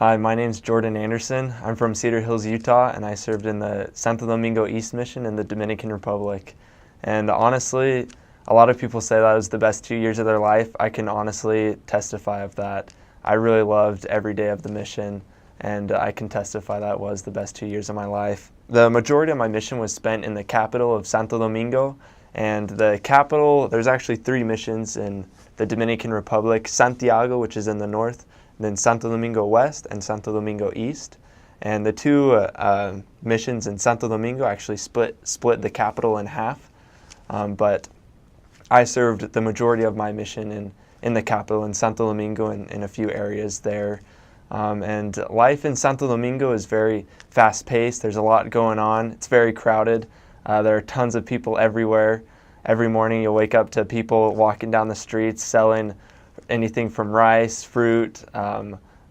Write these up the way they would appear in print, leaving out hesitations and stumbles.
Hi, my name's Jordan Anderson. I'm from Cedar Hills, Utah, and I served in the Santo Domingo East Mission in the Dominican Republic. And honestly, a lot of people say that was the best 2 years of their life. I can honestly testify of that. I really loved every day of the mission, and I can testify that was the best 2 years of my life. The majority of my mission was spent in the capital of Santo Domingo, and the capital, there's actually 3 missions in the Dominican Republic: Santiago, which is in the north, then Santo Domingo West and Santo Domingo East. And the 2 missions in Santo Domingo actually split the capital in half. But I served the majority of my mission in the capital in Santo Domingo and in a few areas there. And life in Santo Domingo is very fast-paced. There's a lot going on. It's very crowded. There are tons of people everywhere. Every morning you'll wake up to people walking down the streets selling anything from rice, fruit,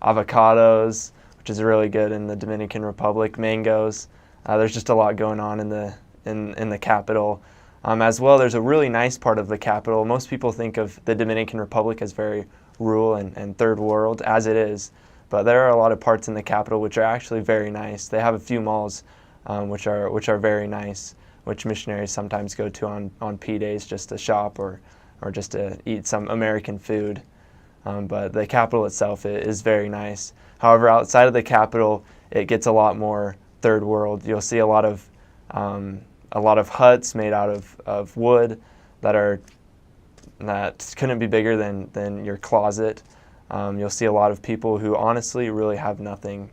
avocados, which is really good in the Dominican Republic, mangoes. There's just a lot going on in the capital. As well, there's a really nice part of the capital. Most people think of the Dominican Republic as very rural and third world, as it is. But there are a lot of parts in the capital which are actually very nice. They have a few malls which are very nice, which missionaries sometimes go to on P days just to shop or just to eat some American food. But the capital itself is very nice. However, outside of the capital, it gets a lot more third world. You'll see a lot of huts made out of wood that couldn't be bigger than your closet. You'll see a lot of people who honestly really have nothing.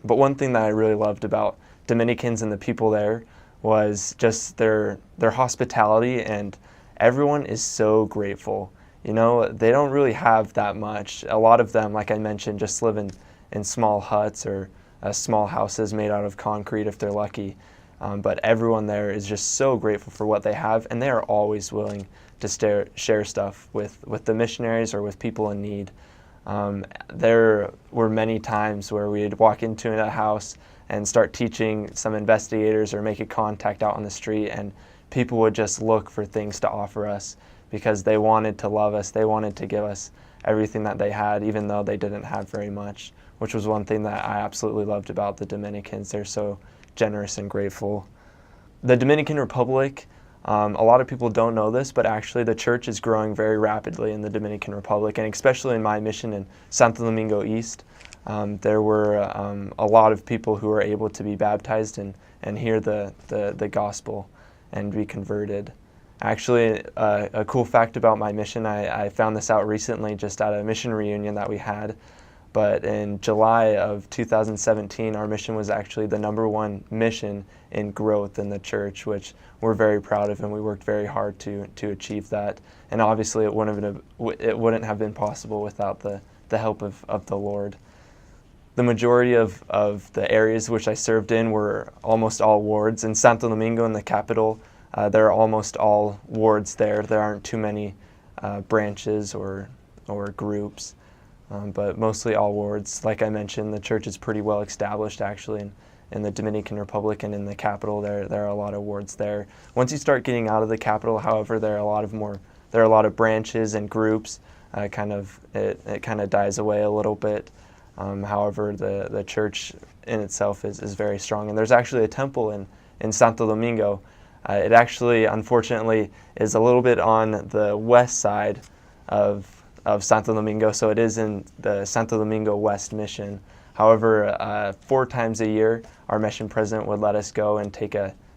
But one thing that I really loved about Dominicans and the people there was just their hospitality, and everyone is so grateful. You know, they don't really have that much. A lot of them, like I mentioned, just live in small huts or small houses made out of concrete if they're lucky. But everyone there is just so grateful for what they have, and they are always willing to share stuff with the missionaries or with people in need. There were many times where we'd walk into a house and start teaching some investigators or make a contact out on the street, and people would just look for things to offer us because they wanted to love us. They wanted to give us everything that they had, even though they didn't have very much, which was one thing that I absolutely loved about the Dominicans. They're so generous and grateful. The Dominican Republic, a lot of people don't know this, but actually the church is growing very rapidly in the Dominican Republic, and especially in my mission in Santo Domingo East. There were a lot of people who were able to be baptized and hear the gospel and be converted. Actually, a cool fact about my mission, I found this out recently just at a mission reunion that we had, but in July of 2017, our mission was actually the #1 mission in growth in the church, which we're very proud of, and we worked very hard to achieve that. And obviously it wouldn't have been possible without the help of the Lord. The majority of the areas which I served in were almost all wards. In Santo Domingo, in the capital, there are almost all wards there. There aren't too many branches or groups, but mostly all wards. Like I mentioned, the church is pretty well established actually in the Dominican Republic, and in the capital there are a lot of wards there. Once you start getting out of the capital, however, there are a lot of branches and groups. It kind of dies away a little bit. However, the church in itself is very strong, and there's actually a temple in Santo Domingo. It actually, unfortunately, is a little bit on the west side of Santo Domingo, so it is in the Santo Domingo West Mission. However, 4 times a year, our mission president would let us go and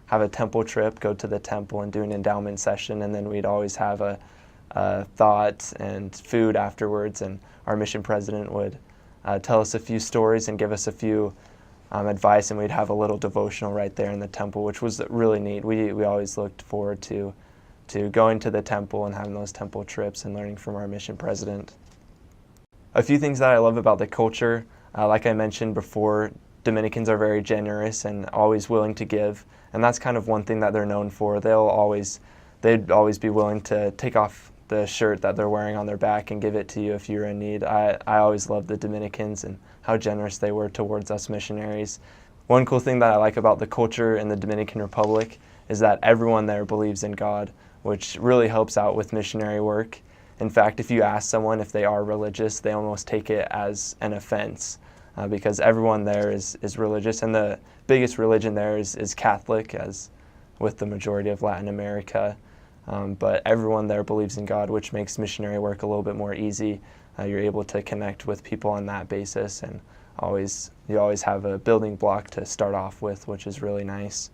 have a temple trip, go to the temple and do an endowment session, and then we'd always have a thought and food afterwards, and our mission president would tell us a few stories and give us a few advice, and we'd have a little devotional right there in the temple, which was really neat. We always looked forward to going to the temple and having those temple trips and learning from our mission president. A few things that I love about the culture, like I mentioned before, Dominicans are very generous and always willing to give, and that's kind of one thing that they're known for. They'd always be willing to take off the shirt that they're wearing on their back and give it to you if you're in need. I always loved the Dominicans and how generous they were towards us missionaries. One cool thing that I like about the culture in the Dominican Republic is that everyone there believes in God, which really helps out with missionary work. In fact, if you ask someone if they are religious, they almost take it as an offense. because everyone there is religious, and the biggest religion there is Catholic, as with the majority of Latin America. But everyone there believes in God, which makes missionary work a little bit more easy. You're able to connect with people on that basis, and you always have a building block to start off with, which is really nice.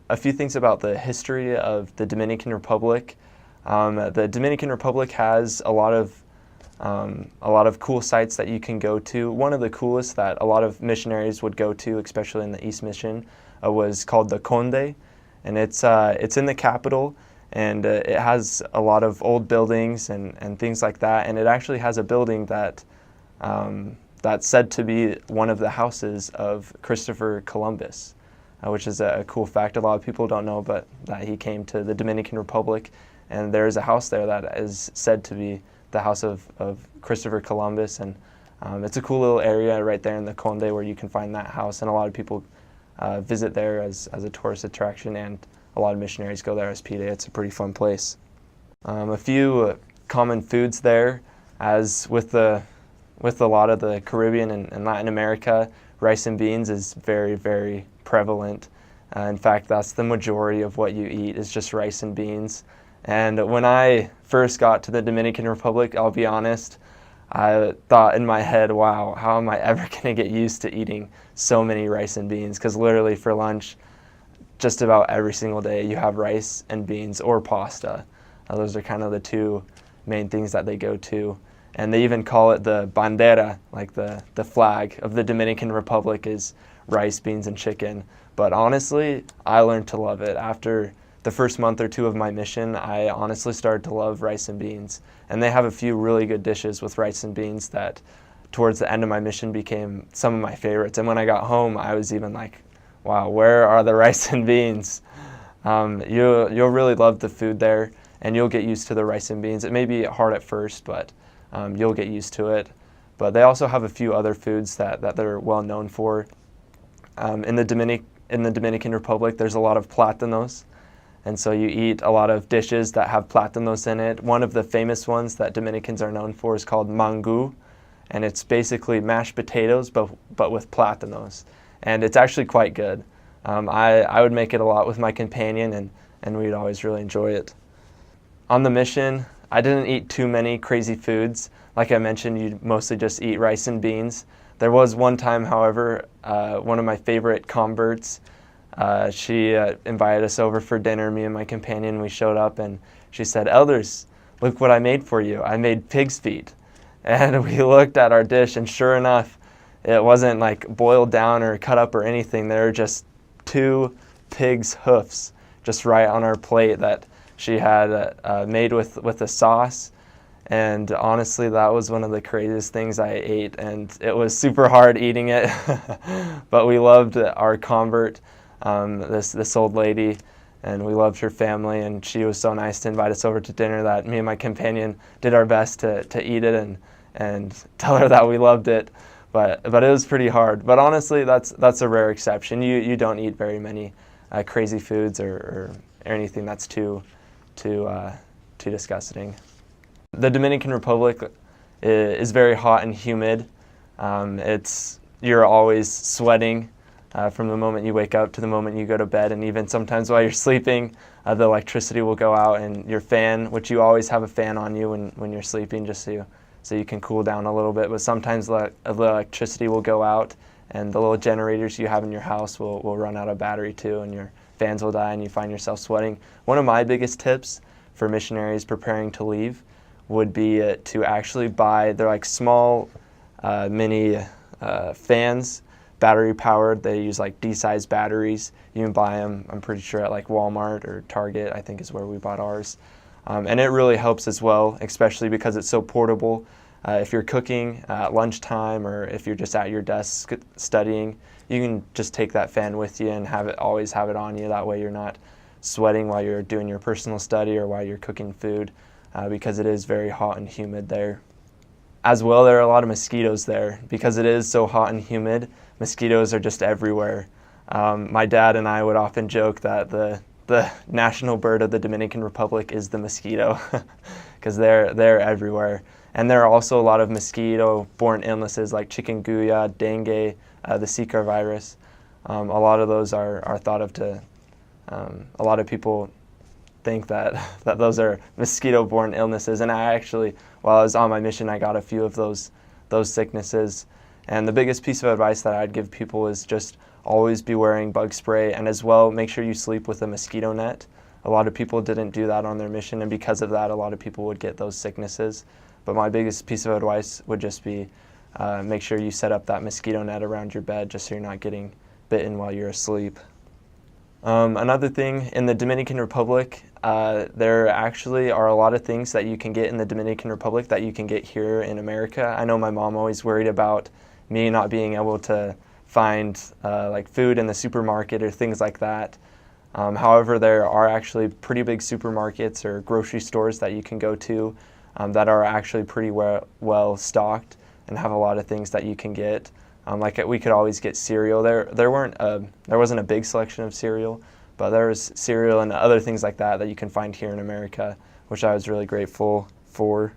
A few things about the history of the Dominican Republic. The Dominican Republic has a lot of cool sites that you can go to. One of the coolest that a lot of missionaries would go to, especially in the East Mission, was called the Conde, and it's in the capital, and it has a lot of old buildings and things like that. And it actually has a building that's said to be one of the houses of Christopher Columbus, which is a cool fact. A lot of people don't know, but that he came to the Dominican Republic, and there is a house there that is said to be the house of Christopher Columbus. And it's a cool little area right there in the Conde where you can find that house, and a lot of people visit there as a tourist attraction, and a lot of missionaries go there as P-Day. It's a pretty fun place. A few common foods there, as with a lot of the Caribbean and Latin America, rice and beans is very, very prevalent. In fact, that's the majority of what you eat is just rice and beans. And when I first got to the Dominican Republic, I'll be honest, I thought in my head, wow, how am I ever going to get used to eating so many rice and beans? Because literally for lunch, just about every single day, you have rice and beans or pasta. Those are kind of the two main things that they go to. And they even call it the bandera, like the flag of the Dominican Republic is rice, beans, and chicken. But honestly, I learned to love it. After the first month or two of my mission, I honestly started to love rice and beans. And they have a few really good dishes with rice and beans that towards the end of my mission became some of my favorites. And when I got home, I was even like, wow, where are the rice and beans? You'll really love the food there, and you'll get used to the rice and beans. It may be hard at first, but you'll get used to it. But they also have a few other foods that they're well known for. In the Dominican Republic, there's a lot of plátanos, and so you eat a lot of dishes that have plátanos in it. One of the famous ones that Dominicans are known for is called Mangu, and it's basically mashed potatoes but with plátanos, and it's actually quite good. I would make it a lot with my companion, and we'd always really enjoy it. On the mission, I didn't eat too many crazy foods. Like I mentioned, you mostly just eat rice and beans. There was one time, however, one of my favorite converts, she invited us over for dinner, me and my companion. We showed up, and she said, "Elders, look what I made for you. I made pig's feet." And we looked at our dish, and sure enough, it wasn't like boiled down or cut up or anything. There were just 2 pig's hoofs just right on our plate that she had made with a sauce. And honestly, that was one of the craziest things I ate, and it was super hard eating it. But we loved our convert, this old lady, and we loved her family, and she was so nice to invite us over to dinner that me and my companion did our best to eat it and tell her that we loved it. But it was pretty hard. But honestly, that's a rare exception. You don't eat very many crazy foods or anything that's too disgusting. The Dominican Republic is very hot and humid. You're always sweating from the moment you wake up to the moment you go to bed, and even sometimes while you're sleeping, the electricity will go out, and your fan, which you always have a fan on you when you're sleeping, just so you can cool down a little bit. But sometimes the electricity will go out, and the little generators you have in your house will run out of battery too, and your fans will die, and you find yourself sweating. One of my biggest tips for missionaries preparing to leave would be to actually buy, they're like small mini fans, battery powered. They use like D-size batteries. You can buy them, I'm pretty sure, at like Walmart or Target, I think is where we bought ours. And it really helps as well, especially because it's so portable. If you're cooking at lunchtime, or if you're just at your desk studying, you can just take that fan with you and always have it on you. That way you're not sweating while you're doing your personal study or while you're cooking food, because it is very hot and humid there. As well, there are a lot of mosquitoes there. Because it is so hot and humid, mosquitoes are just everywhere. My dad and I would often joke that the national bird of the Dominican Republic is the mosquito, because they're everywhere. And there are also a lot of mosquito-borne illnesses like chikungunya, dengue, the Zika virus. A lot of those are thought of to, a lot of people think that those are mosquito-borne illnesses. And I actually, while I was on my mission, I got a few of those sicknesses. And the biggest piece of advice that I'd give people is just always be wearing bug spray, and as well, make sure you sleep with a mosquito net. A lot of people didn't do that on their mission, and because of that, a lot of people would get those sicknesses. But my biggest piece of advice would just be make sure you set up that mosquito net around your bed just so you're not getting bitten while you're asleep. Another thing, in the Dominican Republic, there actually are a lot of things that you can get in the Dominican Republic that you can get here in America. I know my mom always worried about me not being able to find like food in the supermarket or things like that. However, there are actually pretty big supermarkets or grocery stores that you can go to that are actually pretty well stocked and have a lot of things that you can get. Like we could always get cereal. There wasn't a big selection of cereal, but there was cereal and other things like that you can find here in America, which I was really grateful for.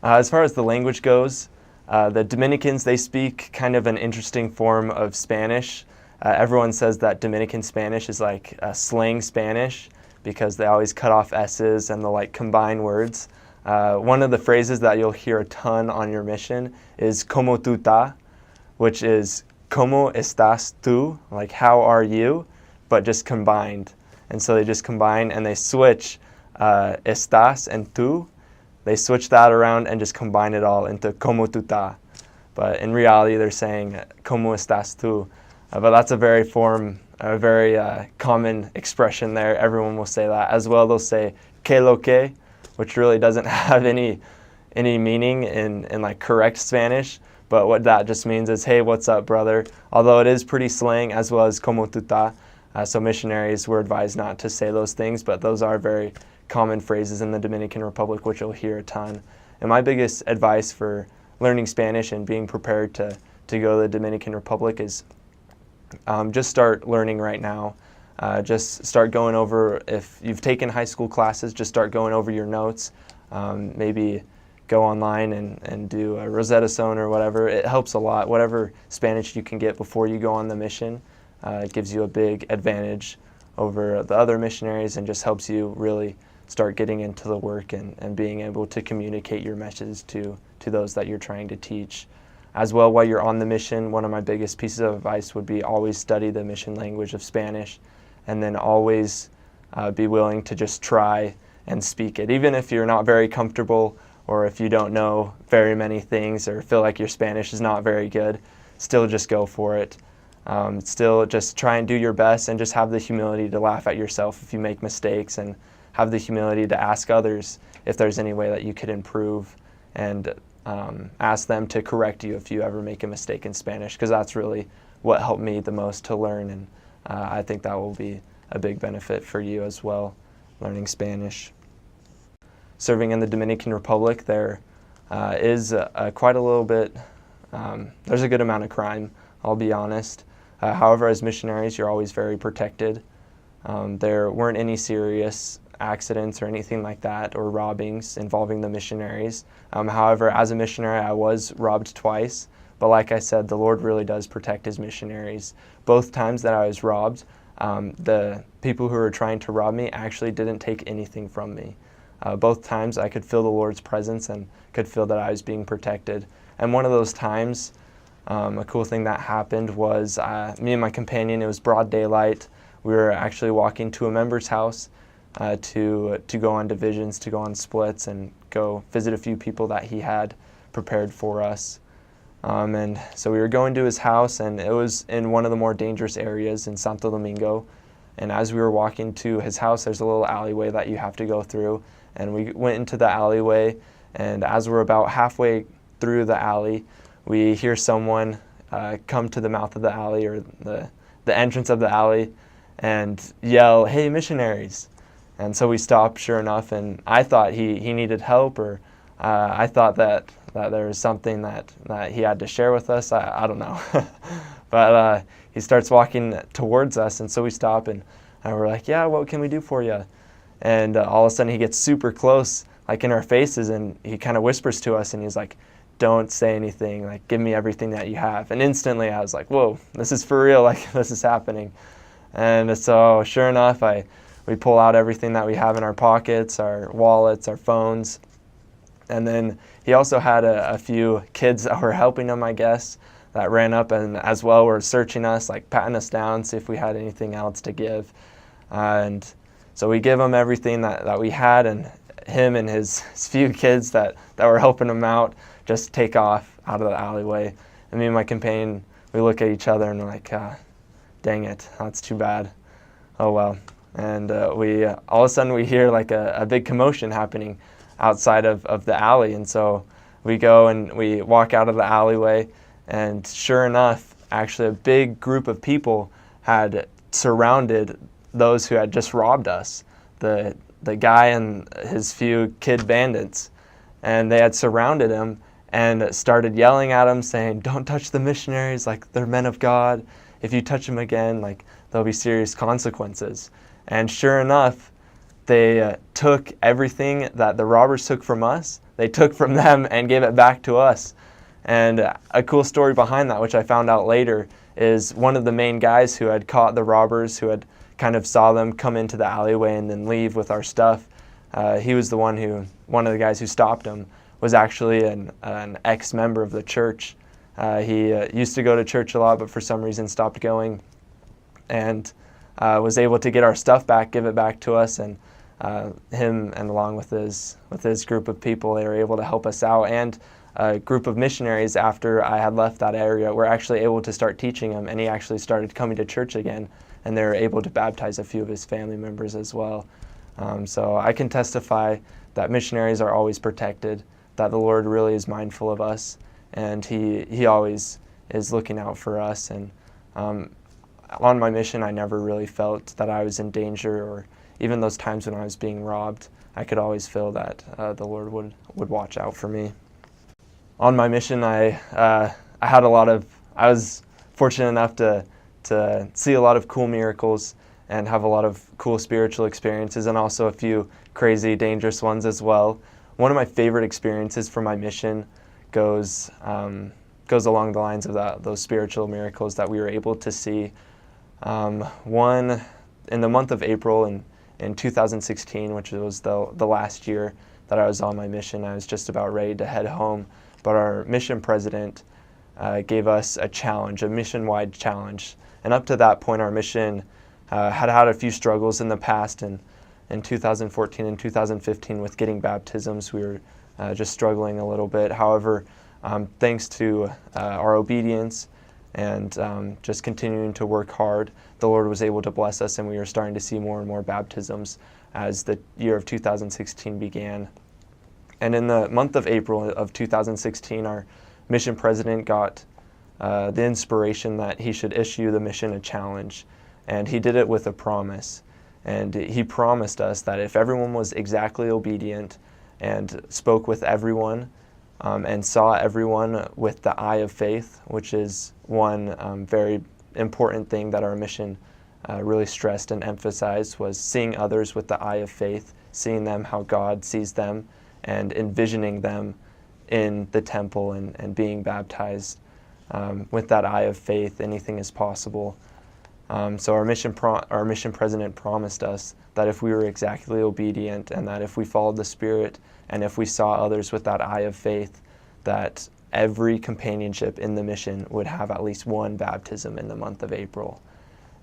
As far as the language goes, the Dominicans, they speak kind of an interesting form of Spanish. Everyone says that Dominican Spanish is like slang Spanish because they always cut off S's and they'll like combine words. One of the phrases that you'll hear a ton on your mission is "Cómo tú estás?", which is "Cómo estás tú?", like "How are you?", but just combined. And so they just combine and they switch "estás" and "tú." They switch that around and just combine it all into "Cómo tú estás?". But in reality, they're saying "Cómo estás tú?". But that's a very common expression there. Everyone will say that. As well, they'll say "Que lo que?", which really doesn't have any meaning in like correct Spanish. But what that just means is, hey, what's up, brother? Although it is pretty slang, as well as "Cómo tú estás?". So missionaries were advised not to say those things, but those are very common phrases in the Dominican Republic, which you'll hear a ton. And my biggest advice for learning Spanish and being prepared to go to the Dominican Republic is just start learning right now. Just start going over, if you've taken high school classes, just start going over your notes. Maybe go online and do a Rosetta Stone or whatever. It helps a lot. Whatever Spanish you can get before you go on the mission, it gives you a big advantage over the other missionaries and just helps you really start getting into the work and being able to communicate your message to those that you're trying to teach. As well, while you're on the mission, one of my biggest pieces of advice would be always study the mission language of Spanish, and then always be willing to just try and speak it. Even if you're not very comfortable or if you don't know very many things or feel like your Spanish is not very good, still just go for it. Still just try and do your best and just have the humility to laugh at yourself if you make mistakes, and have the humility to ask others if there's any way that you could improve, and ask them to correct you if you ever make a mistake in Spanish, because that's really what helped me the most to learn, and I think that will be a big benefit for you as well, learning Spanish. Serving in the Dominican Republic, there is quite a little bit, there's a good amount of crime, I'll be honest. However, as missionaries, you're always very protected. There weren't any serious accidents or anything like that, or robbings involving the missionaries. However, as a missionary, I was robbed twice, but like I said, the Lord really does protect His missionaries. Both times that I was robbed, the people who were trying to rob me actually didn't take anything from me. Both times I could feel the Lord's presence and could feel that I was being protected. And one of those times, a cool thing that happened was me and my companion, it was broad daylight. We were actually walking to a member's house to go on divisions, to go on splits, and go visit a few people that he had prepared for us. And so we were going to his house, and it was in one of the more dangerous areas in Santo Domingo. And as we were walking to his house, there's a little alleyway that you have to go through. And we went into the alleyway, and as we're about halfway through the alley, we hear someone come to the mouth of the alley, or the entrance of the alley, and yell, "Hey, missionaries!" And so we stopped, sure enough, and I thought he needed help, or I thought that there was something that he had to share with us. I don't know. But he starts walking towards us, and so we stop, and we're like, "Yeah, what can we do for you?" And all of a sudden he gets super close, like in our faces, and he kind of whispers to us, and he's like, don't say anything, like give me everything that you have. And instantly I was like, whoa, this is for real, like this is happening. And so sure enough, we pull out everything that we have in our pockets, our wallets, our phones. And then he also had a few kids that were helping him, I guess, that ran up and as well were searching us, like patting us down, see if we had anything else to give. And so we give him everything that we had, and him and his few kids that were helping him out just take off out of the alleyway. And me and my companion, we look at each other and we're like, dang it, that's too bad. Oh well. And we all of a sudden we hear like a big commotion happening outside of the alley. And so we go and we walk out of the alleyway, and sure enough, actually a big group of people had surrounded those who had just robbed us, the guy and his few kid bandits. And they had surrounded him and started yelling at him, saying, don't touch the missionaries, like they're men of God. If you touch them again, like there'll be serious consequences. And sure enough, they took everything that the robbers took from us, they took from them and gave it back to us. And a cool story behind that, which I found out later, is one of the main guys who had caught the robbers, who had kind of saw them come into the alleyway and then leave with our stuff. He was one of the guys who stopped him, was actually an ex-member of the church. He used to go to church a lot, but for some reason stopped going, and was able to get our stuff back, give it back to us, and him and along with his group of people, they were able to help us out. And a group of missionaries, after I had left that area, were actually able to start teaching him, and he actually started coming to church again, and they were able to baptize a few of his family members as well. So I can testify that missionaries are always protected, that the Lord really is mindful of us, and He always is looking out for us. And on my mission, I never really felt that I was in danger, or even those times when I was being robbed, I could always feel that the Lord would watch out for me. On my mission, I was fortunate enough to see a lot of cool miracles and have a lot of cool spiritual experiences, and also a few crazy, dangerous ones as well. One of my favorite experiences from my mission goes along the lines of those spiritual miracles that we were able to see. One in the month of April in 2016, which was the last year that I was on my mission. I was just about ready to head home, but our mission president gave us a challenge, a mission-wide challenge. And up to that point, our mission had a few struggles in the past, and in 2014 and 2015 with getting baptisms, we were just struggling a little bit. However, thanks to our obedience and just continuing to work hard, the Lord was able to bless us, and we were starting to see more and more baptisms as the year of 2016 began. And in the month of April of 2016, our mission president got the inspiration that he should issue the mission a challenge. And he did it with a promise. And he promised us that if everyone was exactly obedient and spoke with everyone and saw everyone with the eye of faith, which is one very important thing that our mission really stressed and emphasized, was seeing others with the eye of faith, seeing them how God sees them, and envisioning them in the temple and being baptized. With that eye of faith, anything is possible. So our mission president promised us that if we were exactly obedient, and that if we followed the Spirit, and if we saw others with that eye of faith, that every companionship in the mission would have at least one baptism in the month of April.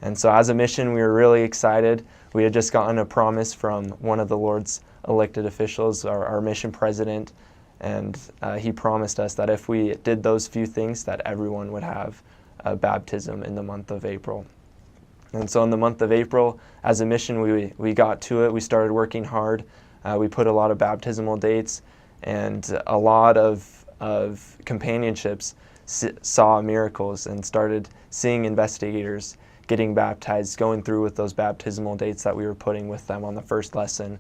And so as a mission, we were really excited. We had just gotten a promise from one of the Lord's elected officials, our mission president, and he promised us that if we did those few things, that everyone would have a baptism in the month of April. And so in the month of April, as a mission, we got to it. We started working hard. We put a lot of baptismal dates, and a lot of companionships saw miracles and started seeing investigators getting baptized, going through with those baptismal dates that we were putting with them on the first lesson.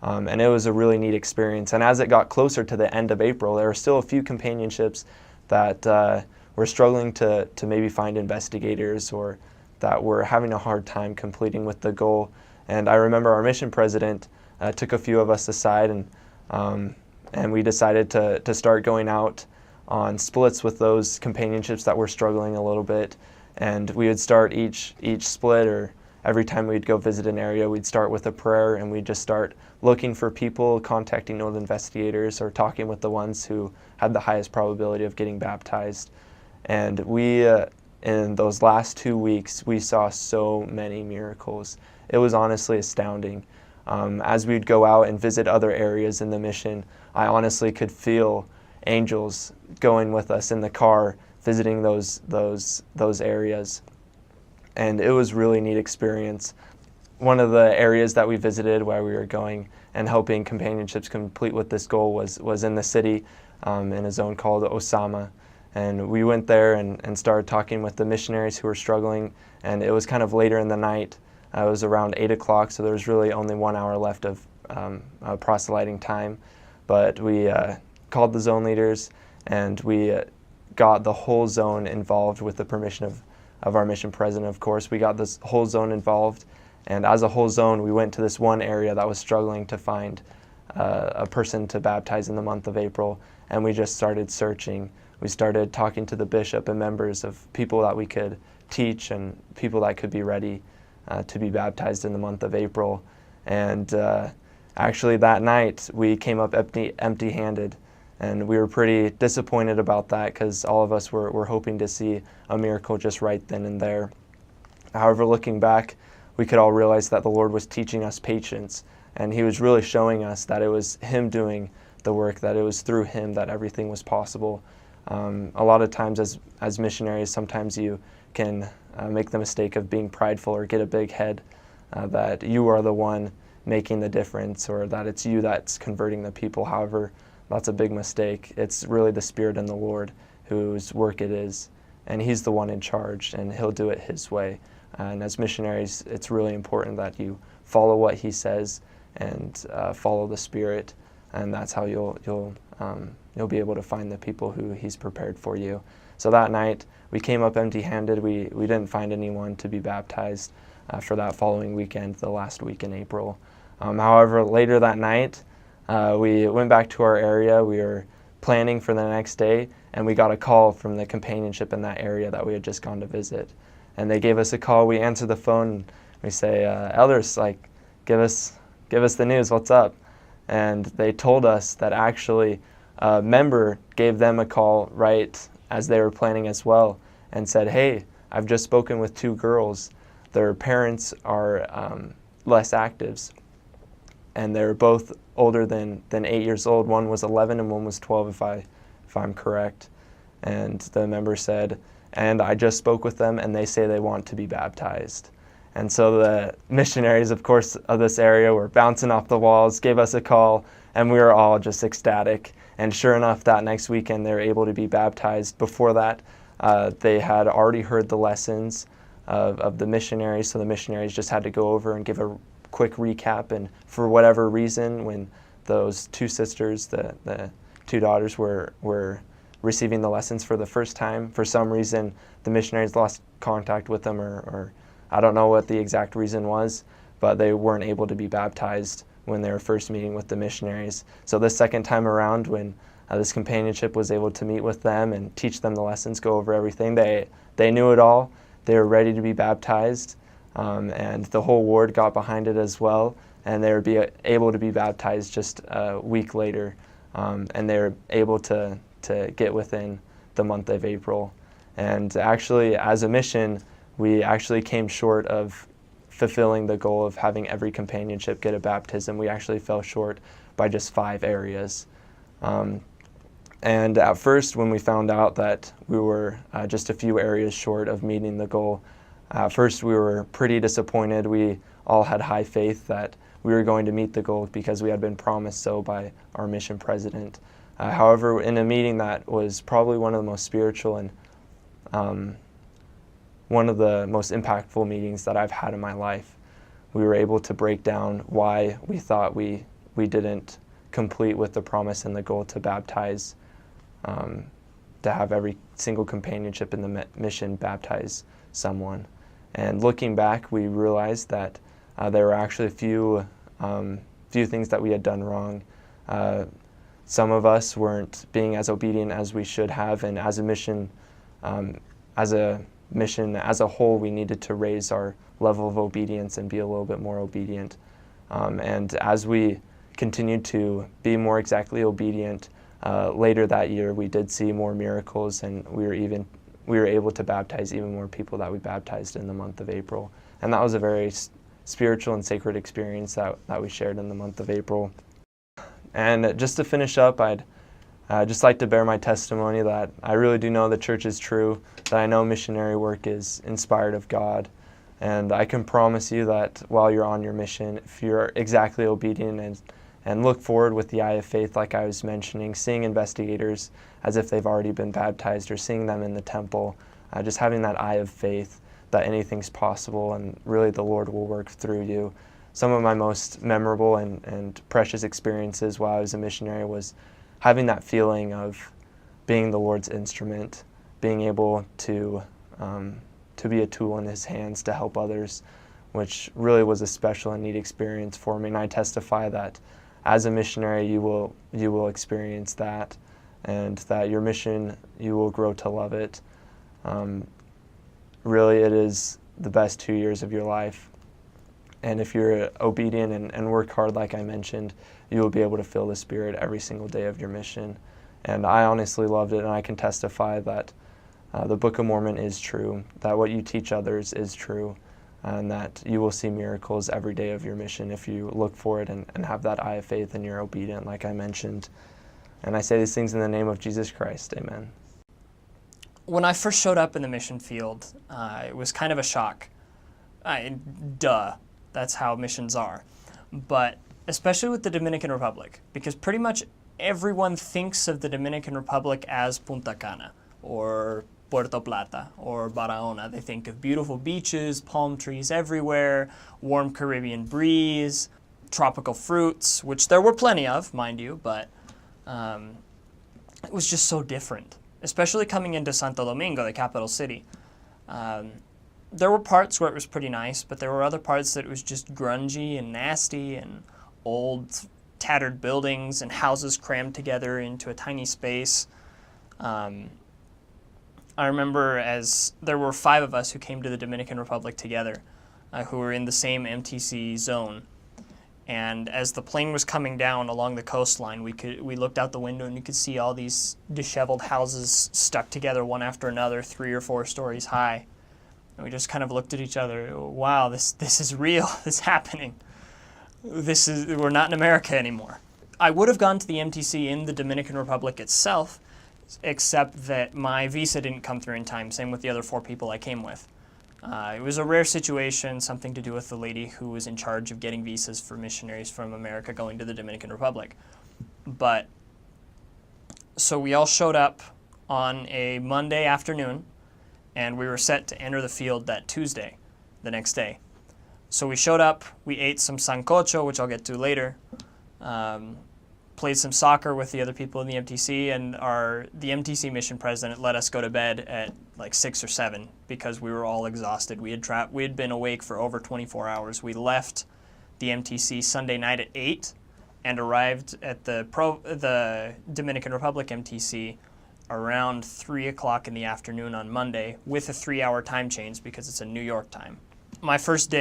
And it was a really neat experience. And as it got closer to the end of April, there were still a few companionships that were struggling to maybe find investigators, or that were having a hard time completing with the goal. And I remember our mission president took a few of us aside and And we decided to start going out on splits with those companionships that were struggling a little bit. And we would start each split, or every time we'd go visit an area, we'd start with a prayer, and we'd just start looking for people, contacting Northern investigators, or talking with the ones who had the highest probability of getting baptized. And we, in those last 2 weeks, we saw so many miracles. It was honestly astounding. As we'd go out and visit other areas in the mission, I honestly could feel angels going with us in the car, visiting those areas. And it was really neat experience. One of the areas that we visited while we were going and helping companionships complete with this goal was in the city, in a zone called Osama. And we went there and started talking with the missionaries who were struggling, and it was kind of later in the night. It was around 8 o'clock, so there was really only 1 hour left of proselyting time. But we called the zone leaders, and we got the whole zone involved with the permission of our mission president, of course. We got this whole zone involved, and as a whole zone, we went to this one area that was struggling to find a person to baptize in the month of April, and we just started searching. We started talking to the bishop and members of people that we could teach and people that could be ready to be baptized in the month of April. And actually that night, we came up empty-handed. And we were pretty disappointed about that, because all of us were hoping to see a miracle just right then and there. However, looking back, we could all realize that the Lord was teaching us patience, and He was really showing us that it was Him doing the work, that it was through Him that everything was possible. A lot of times as missionaries, sometimes you can make the mistake of being prideful or get a big head, that you are the one making the difference, or that it's you that's converting the people. However, that's a big mistake. It's really the Spirit and the Lord whose work it is, and He's the one in charge, and He'll do it His way. And as missionaries, it's really important that you follow what He says and follow the Spirit, and that's how you'll be able to find the people who He's prepared for you. So that night, we came up empty-handed. We didn't find anyone to be baptized for that following weekend, the last week in April. However, later that night, we went back to our area. We were planning for the next day, and we got a call from the companionship in that area that we had just gone to visit. And they gave us a call. We answered the phone, and we say, "Elders, give us the news. What's up?" And they told us that actually a member gave them a call right as they were planning as well, and said, "Hey, I've just spoken with 2 girls. Their parents are less actives, and they're both older than 8 years old. One was 11 and one was 12, if I'm correct." And the member said, "And I just spoke with them, and they say they want to be baptized." And so the missionaries, of course, of this area were bouncing off the walls, gave us a call, and we were all just ecstatic. And sure enough, that next weekend, they were able to be baptized. Before that, they had already heard the lessons of the missionaries, so the missionaries just had to go over and give a quick recap. And for whatever reason, when those 2 sisters, the 2 daughters, were receiving the lessons for the first time, for some reason the missionaries lost contact with them, or I don't know what the exact reason was, but they weren't able to be baptized when they were first meeting with the missionaries. So the second time around, when this companionship was able to meet with them and teach them the lessons, go over everything, they knew it all. They were ready to be baptized. And the whole ward got behind it as well, and they were able to be baptized just a week later, and they were able to get within the month of April. And actually, as a mission, we actually came short of fulfilling the goal of having every companionship get a baptism. We actually fell short by just 5 areas. And at first, when we found out that we were just a few areas short of meeting the goal, at first we were pretty disappointed. We all had high faith that we were going to meet the goal because we had been promised so by our mission president. However, in a meeting that was probably one of the most spiritual and one of the most impactful meetings that I've had in my life, we were able to break down why we thought we didn't complete with the promise and the goal to baptize, to have every single companionship in the mission baptize someone. And looking back, we realized that there were actually a few things that we had done wrong. Some of us weren't being as obedient as we should have, and as a mission as a whole, we needed to raise our level of obedience and be a little bit more obedient. And as we continued to be more exactly obedient, later that year we did see more miracles, and we were able to baptize even more people that we baptized in the month of April. And that was a very spiritual and sacred experience that we shared in the month of April. And just to finish up, I'd just like to bear my testimony that I really do know the church is true, that I know missionary work is inspired of God. And I can promise you that while you're on your mission, if you're exactly obedient and look forward with the eye of faith, like I was mentioning, seeing investigators as if they've already been baptized, or seeing them in the temple, just having that eye of faith that anything's possible and really the Lord will work through you. Some of my most memorable and precious experiences while I was a missionary was having that feeling of being the Lord's instrument, being able to be a tool in His hands to help others, which really was a special and neat experience for me. And I testify that as a missionary, you will experience that, and that your mission, you will grow to love it. Really, it is the best 2 years of your life. And if you're obedient and work hard, like I mentioned, you will be able to feel the Spirit every single day of your mission. And I honestly loved it, and I can testify that the Book of Mormon is true, that what you teach others is true, and that you will see miracles every day of your mission if you look for it and have that eye of faith and you're obedient, like I mentioned. And I say these things in the name of Jesus Christ. Amen. When I first showed up in the mission field, it was kind of a shock. That's how missions are. But especially with the Dominican Republic, because pretty much everyone thinks of the Dominican Republic as Punta Cana or Puerto Plata or Barahona. They think of beautiful beaches, palm trees everywhere, warm Caribbean breeze, tropical fruits, which there were plenty of, mind you, but it was just so different, especially coming into Santo Domingo, the capital city. There were parts where it was pretty nice, but there were other parts that it was just grungy and nasty and old, tattered buildings and houses crammed together into a tiny space. I remember as there were 5 of us who came to the Dominican Republic together, who were in the same MTC zone. And as the plane was coming down along the coastline, we looked out the window and you could see all these disheveled houses stuck together one after another, 3 or 4 stories high. And we just kind of looked at each other. Wow, this is real. This is happening. We're not in America anymore. I would have gone to the MTC in the Dominican Republic itself, except that my visa didn't come through in time, same with the other 4 people I came with. It was a rare situation, something to do with the lady who was in charge of getting visas for missionaries from America going to the Dominican Republic. But, so we all showed up on a Monday afternoon, and we were set to enter the field that Tuesday, the next day. So we showed up, we ate some sancocho, which I'll get to later, played some soccer with the other people in the MTC, and the MTC mission president let us go to bed at like 6 or 7 because we were all exhausted. We had been awake for over 24 hours. We left the MTC Sunday night at 8 and arrived at the Dominican Republic MTC around 3 o'clock in the afternoon on Monday with a 3-hour time change because it's a New York time. My first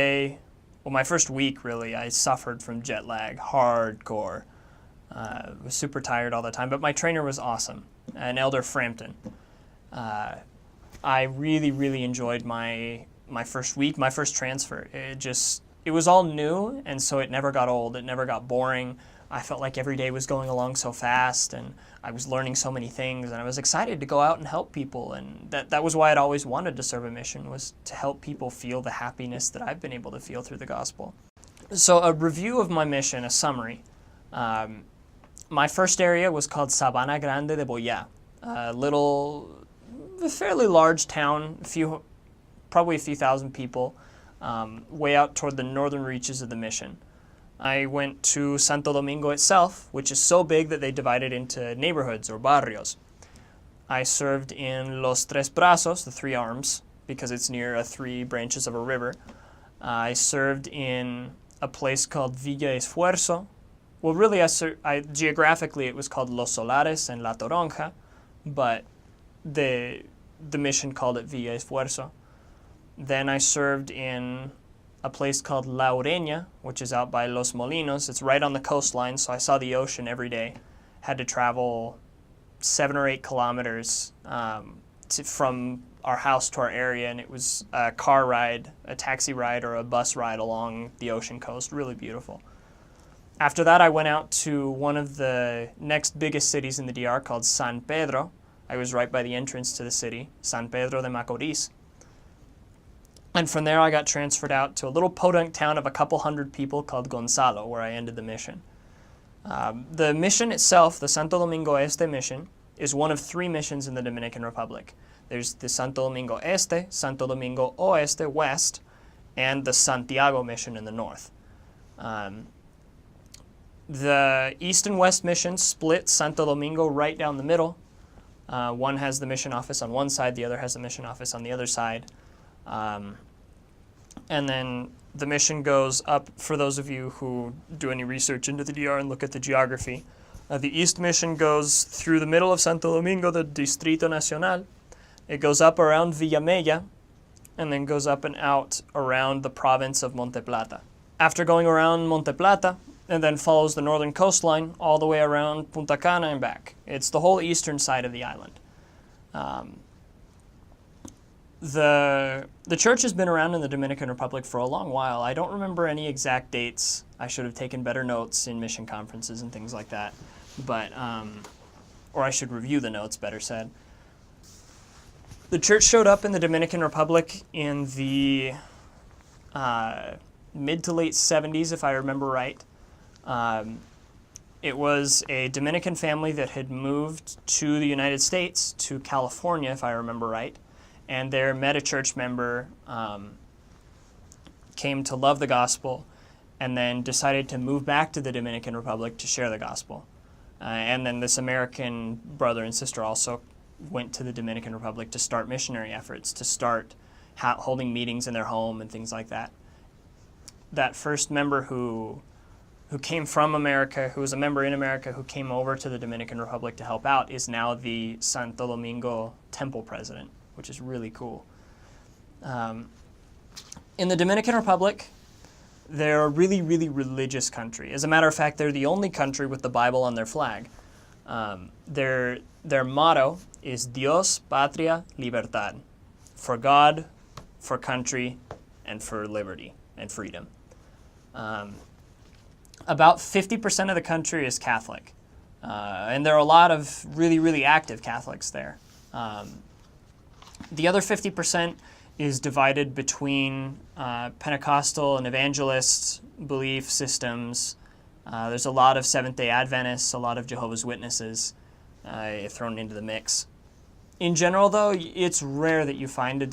week really, I suffered from jet lag, hardcore. Was super tired all the time, but my trainer was awesome, an Elder Frampton. I really, really enjoyed my first week, my first transfer. It was all new, and so it never got old. It never got boring. I felt like every day was going along so fast, and I was learning so many things, and I was excited to go out and help people, and that was why I'd always wanted to serve a mission, was to help people feel the happiness that I've been able to feel through the gospel. So a review of my mission, a summary. My first area was called Sabana Grande de Boya, a fairly large town, probably a few thousand people, way out toward the northern reaches of the mission. I went to Santo Domingo itself, which is so big that they divide it into neighborhoods or barrios. I served in Los Tres Brazos, the 3 arms, because it's near 3 branches of a river. I served in a place called Villa Esfuerzo, well, really, geographically, it was called Los Solares and La Toronja, but the mission called it Villa Esfuerzo. Then I served in a place called La Ureña, which is out by Los Molinos. It's right on the coastline, so I saw the ocean every day. Had to travel 7 or 8 kilometers from our house to our area, and it was a car ride, a taxi ride, or a bus ride along the ocean coast. Really beautiful. After that, I went out to one of the next biggest cities in the DR called San Pedro. I was right by the entrance to the city, San Pedro de Macorís. And from there, I got transferred out to a little podunk town of a couple hundred people called Gonzalo, where I ended the mission. The mission itself, the Santo Domingo Este mission, is one of 3 missions in the Dominican Republic. There's the Santo Domingo Este, Santo Domingo Oeste, west, and the Santiago mission in the north. The east and west missions split Santo Domingo right down the middle. One has the mission office on one side, the other has the mission office on the other side. And then the mission goes up, for those of you who do any research into the DR and look at the geography. The east mission goes through the middle of Santo Domingo, the Distrito Nacional. It goes up around Villamella, and then goes up and out around the province of Monte Plata. After going around Monte Plata, and then follows the northern coastline all the way around Punta Cana and back. It's the whole eastern side of the island. The church has been around in the Dominican Republic for a long while. I don't remember any exact dates. I should have taken better notes in mission conferences and things like that. But, or I should review the notes, better said. The church showed up in the Dominican Republic in the mid to late 70s, if I remember right. It was a Dominican family that had moved to the United States, to California, if I remember right, and there met a church member, came to love the gospel, and then decided to move back to the Dominican Republic to share the gospel. And then this American brother and sister also went to the Dominican Republic to start missionary efforts, to start holding meetings in their home and things like that. That first member who came from America, who was a member in America, who came over to the Dominican Republic to help out, is now the Santo Domingo Temple president, which is really cool. In the Dominican Republic, they're a really, really religious country. As a matter of fact, they're the only country with the Bible on their flag. Their motto is Dios, Patria, Libertad. For God, for country, and for liberty and freedom. About 50% of the country is Catholic. And there are a lot of really, really active Catholics there. The other 50% is divided between Pentecostal and evangelist belief systems. There's a lot of Seventh-day Adventists, a lot of Jehovah's Witnesses thrown into the mix. In general, though, it's rare that you find a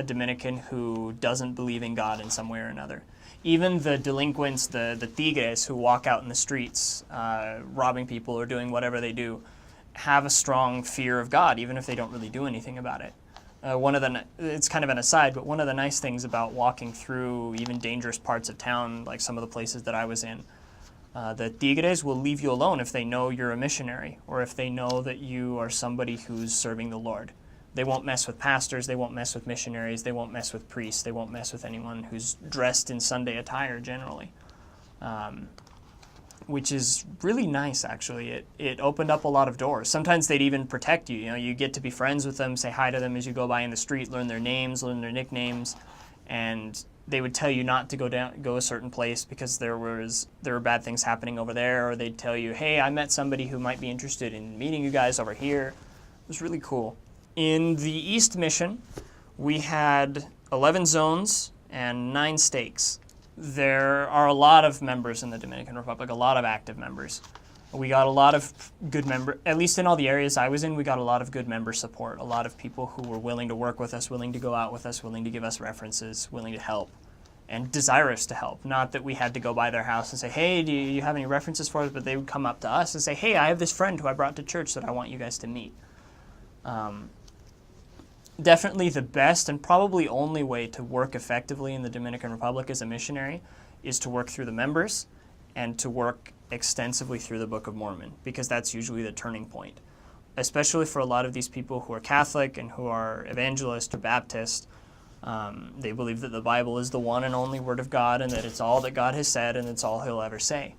Dominican who doesn't believe in God in some way or another. Even the delinquents, the tigres who walk out in the streets, robbing people or doing whatever they do, have a strong fear of God, even if they don't really do anything about it. It's kind of an aside, but one of the nice things about walking through even dangerous parts of town, like some of the places that I was in, the tigres will leave you alone if they know you're a missionary or if they know that you are somebody who's serving the Lord. They won't mess with pastors, they won't mess with missionaries, they won't mess with priests, they won't mess with anyone who's dressed in Sunday attire generally, which is really nice, actually. It opened up a lot of doors. Sometimes they'd even protect you. You know, you get to be friends with them, say hi to them as you go by in the street, learn their names, learn their nicknames, and they would tell you not to go a certain place because there were bad things happening over there, or they'd tell you, hey, I met somebody who might be interested in meeting you guys over here. It was really cool. In the East Mission, we had 11 zones and 9 stakes. There are a lot of members in the Dominican Republic, a lot of active members. We got a lot of good at least in all the areas I was in, we got a lot of good member support, a lot of people who were willing to work with us, willing to go out with us, willing to give us references, willing to help, and desirous to help. Not that we had to go by their house and say, hey, do you have any references for us? But they would come up to us and say, hey, I have this friend who I brought to church that I want you guys to meet. Definitely the best and probably only way to work effectively in the Dominican Republic as a missionary is to work through the members and to work extensively through the Book of Mormon, because that's usually the turning point. Especially for a lot of these people who are Catholic and who are evangelist or Baptist, they believe that the Bible is the one and only Word of God and that it's all that God has said and it's all He'll ever say.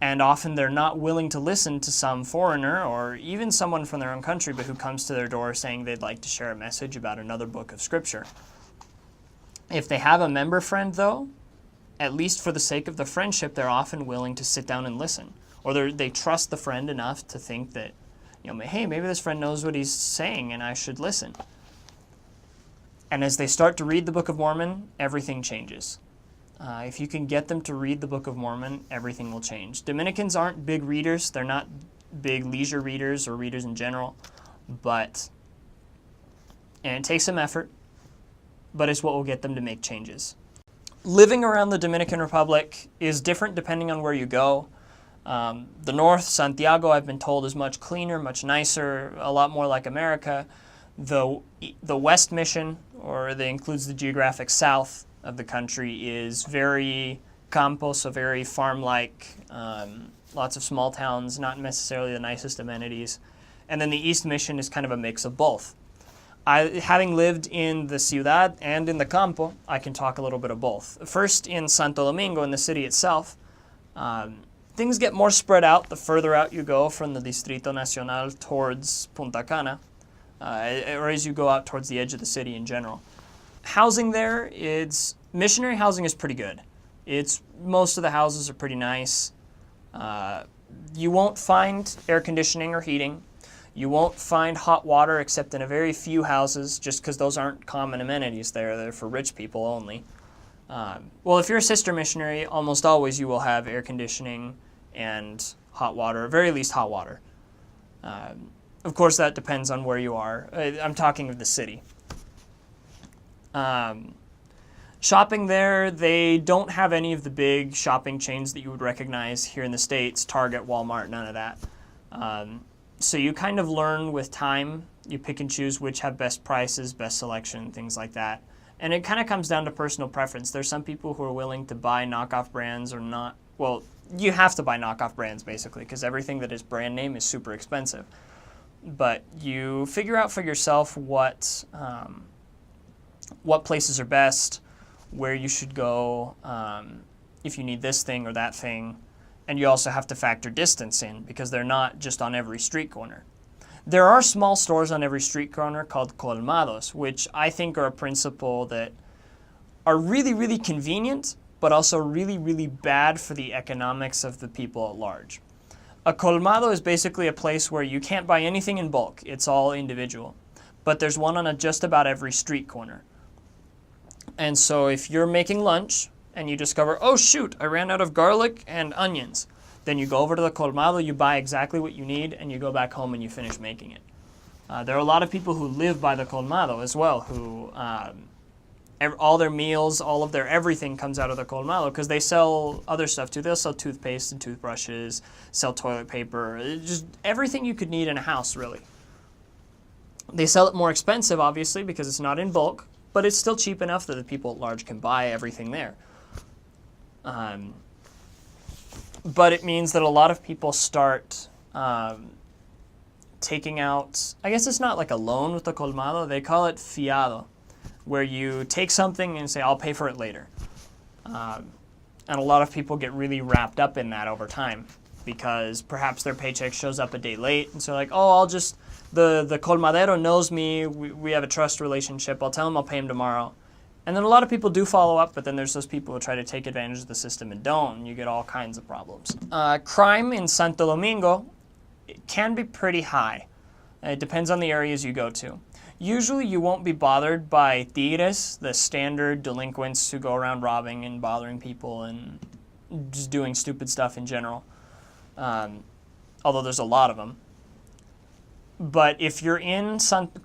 And often they're not willing to listen to some foreigner or even someone from their own country but who comes to their door saying they'd like to share a message about another book of Scripture. If they have a member friend, though, at least for the sake of the friendship, they're often willing to sit down and listen. Or they trust the friend enough to think that, hey, maybe this friend knows what he's saying and I should listen. And as they start to read the Book of Mormon, everything changes. If you can get them to read the Book of Mormon, everything will change. Dominicans aren't big readers. They're not big leisure readers or readers in general. And it takes some effort, but it's what will get them to make changes. Living around the Dominican Republic is different depending on where you go. The north, Santiago, I've been told, is much cleaner, much nicer, a lot more like America. The West Mission, or that includes the geographic south of the country, is very campo, so very farm-like, lots of small towns, not necessarily the nicest amenities. And then the East Mission is kind of a mix of both. Having lived in the ciudad and in the campo, I can talk a little bit of both. First, in Santo Domingo, in the city itself, things get more spread out the further out you go from the Distrito Nacional towards Punta Cana, or as you go out towards the edge of the city in general. Housing there, missionary housing is pretty good. Most of the houses are pretty nice. You won't find air conditioning or heating. You won't find hot water except in a very few houses, just because those aren't common amenities there. They're for rich people only. Well, if you're a sister missionary, almost always you will have air conditioning and hot water, or at very least hot water. Of course, that depends on where you are. I'm talking of the city. Shopping there, they don't have any of the big shopping chains that you would recognize here in the States, Target, Walmart, none of that. So you kind of learn with time. You pick and choose which have best prices, best selection, things like that. And it kind of comes down to personal preference. There's some people who are willing to buy knockoff brands or not. Well, you have to buy knockoff brands, basically, because everything that is brand name is super expensive. But you figure out for yourself what places are best, where you should go, if you need this thing or that thing. And you also have to factor distance in, because they're not just on every street corner. There are small stores on every street corner called colmados, which I think are a principle that are really, really convenient, but also really, really bad for the economics of the people at large. A colmado is basically a place where you can't buy anything in bulk. It's all individual. But there's one on just about every street corner. And so if you're making lunch and you discover, oh shoot, I ran out of garlic and onions, then you go over to the colmado, you buy exactly what you need, and you go back home and you finish making it. There are a lot of people who live by the colmado as well, who all their meals, all of their everything comes out of the colmado, because they sell other stuff too. They'll sell toothpaste and toothbrushes, sell toilet paper, just everything you could need in a house, really. They sell it more expensive, obviously, because it's not in bulk, but it's still cheap enough that the people at large can buy everything there. But it means that a lot of people start taking out, I guess it's not like a loan with the colmado, they call it fiado, where you take something and say, I'll pay for it later. And a lot of people get really wrapped up in that over time, because perhaps their paycheck shows up a day late, and so like, oh, the colmadero knows me, we have a trust relationship, I'll tell him I'll pay him tomorrow. And then a lot of people do follow up, but then there's those people who try to take advantage of the system and don't, and you get all kinds of problems. Crime in Santo Domingo can be pretty high. It depends on the areas you go to. Usually you won't be bothered by tigres, the standard delinquents who go around robbing and bothering people and just doing stupid stuff in general, although there's a lot of them. But if you're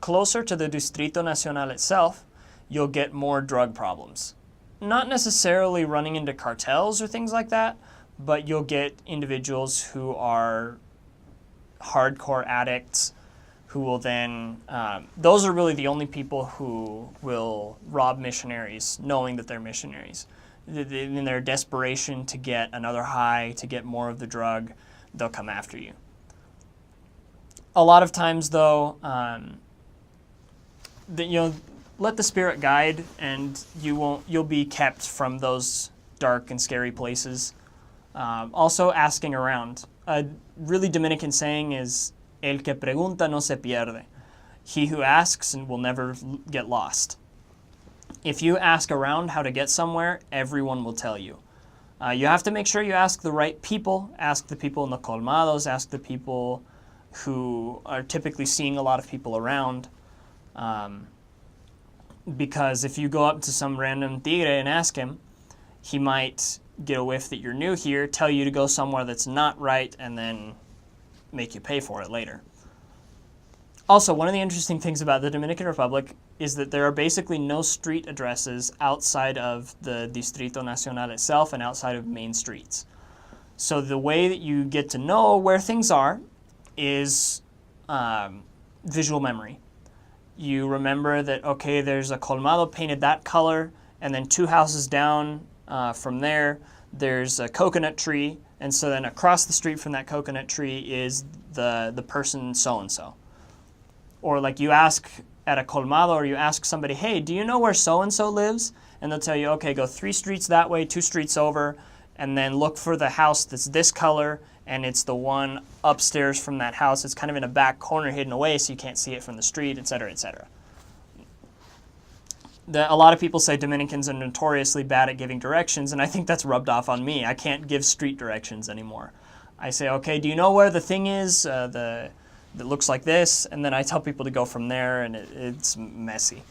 closer to the Distrito Nacional itself, you'll get more drug problems. Not necessarily running into cartels or things like that, but you'll get individuals who are hardcore addicts who will then, those are really the only people who will rob missionaries knowing that they're missionaries. in their desperation to get another high, to get more of the drug, they'll come after you. A lot of times, though, let the Spirit guide, and you'll be kept from those dark and scary places. Also, asking around. A really Dominican saying is, "El que pregunta no se pierde." He who asks and will never get lost. If you ask around how to get somewhere, everyone will tell you. You have to make sure you ask the right people. Ask the people in the colmados. Ask the people who are typically seeing a lot of people around. Because if you go up to some random tigre and ask him, he might get a whiff that you're new here, tell you to go somewhere that's not right, and then make you pay for it later. Also, one of the interesting things about the Dominican Republic is that there are basically no street addresses outside of the Distrito Nacional itself and outside of main streets. So the way that you get to know where things are is visual memory. You remember that, okay, there's a colmado painted that color, and then 2 houses down from there's a coconut tree, and so then across the street from that coconut tree is the person so-and-so. Or like you ask at a colmado, or you ask somebody, hey, do you know where so-and-so lives? And they'll tell you, okay, go 3 streets that way, 2 streets over, and then look for the house that's this color, and it's the one upstairs from that house. It's kind of in a back corner hidden away so you can't see it from the street, etc., etc. A lot of people say Dominicans are notoriously bad at giving directions, and I think that's rubbed off on me. I can't give street directions anymore. I say, okay, do you know where the thing is that looks like this? And then I tell people to go from there, and it's messy.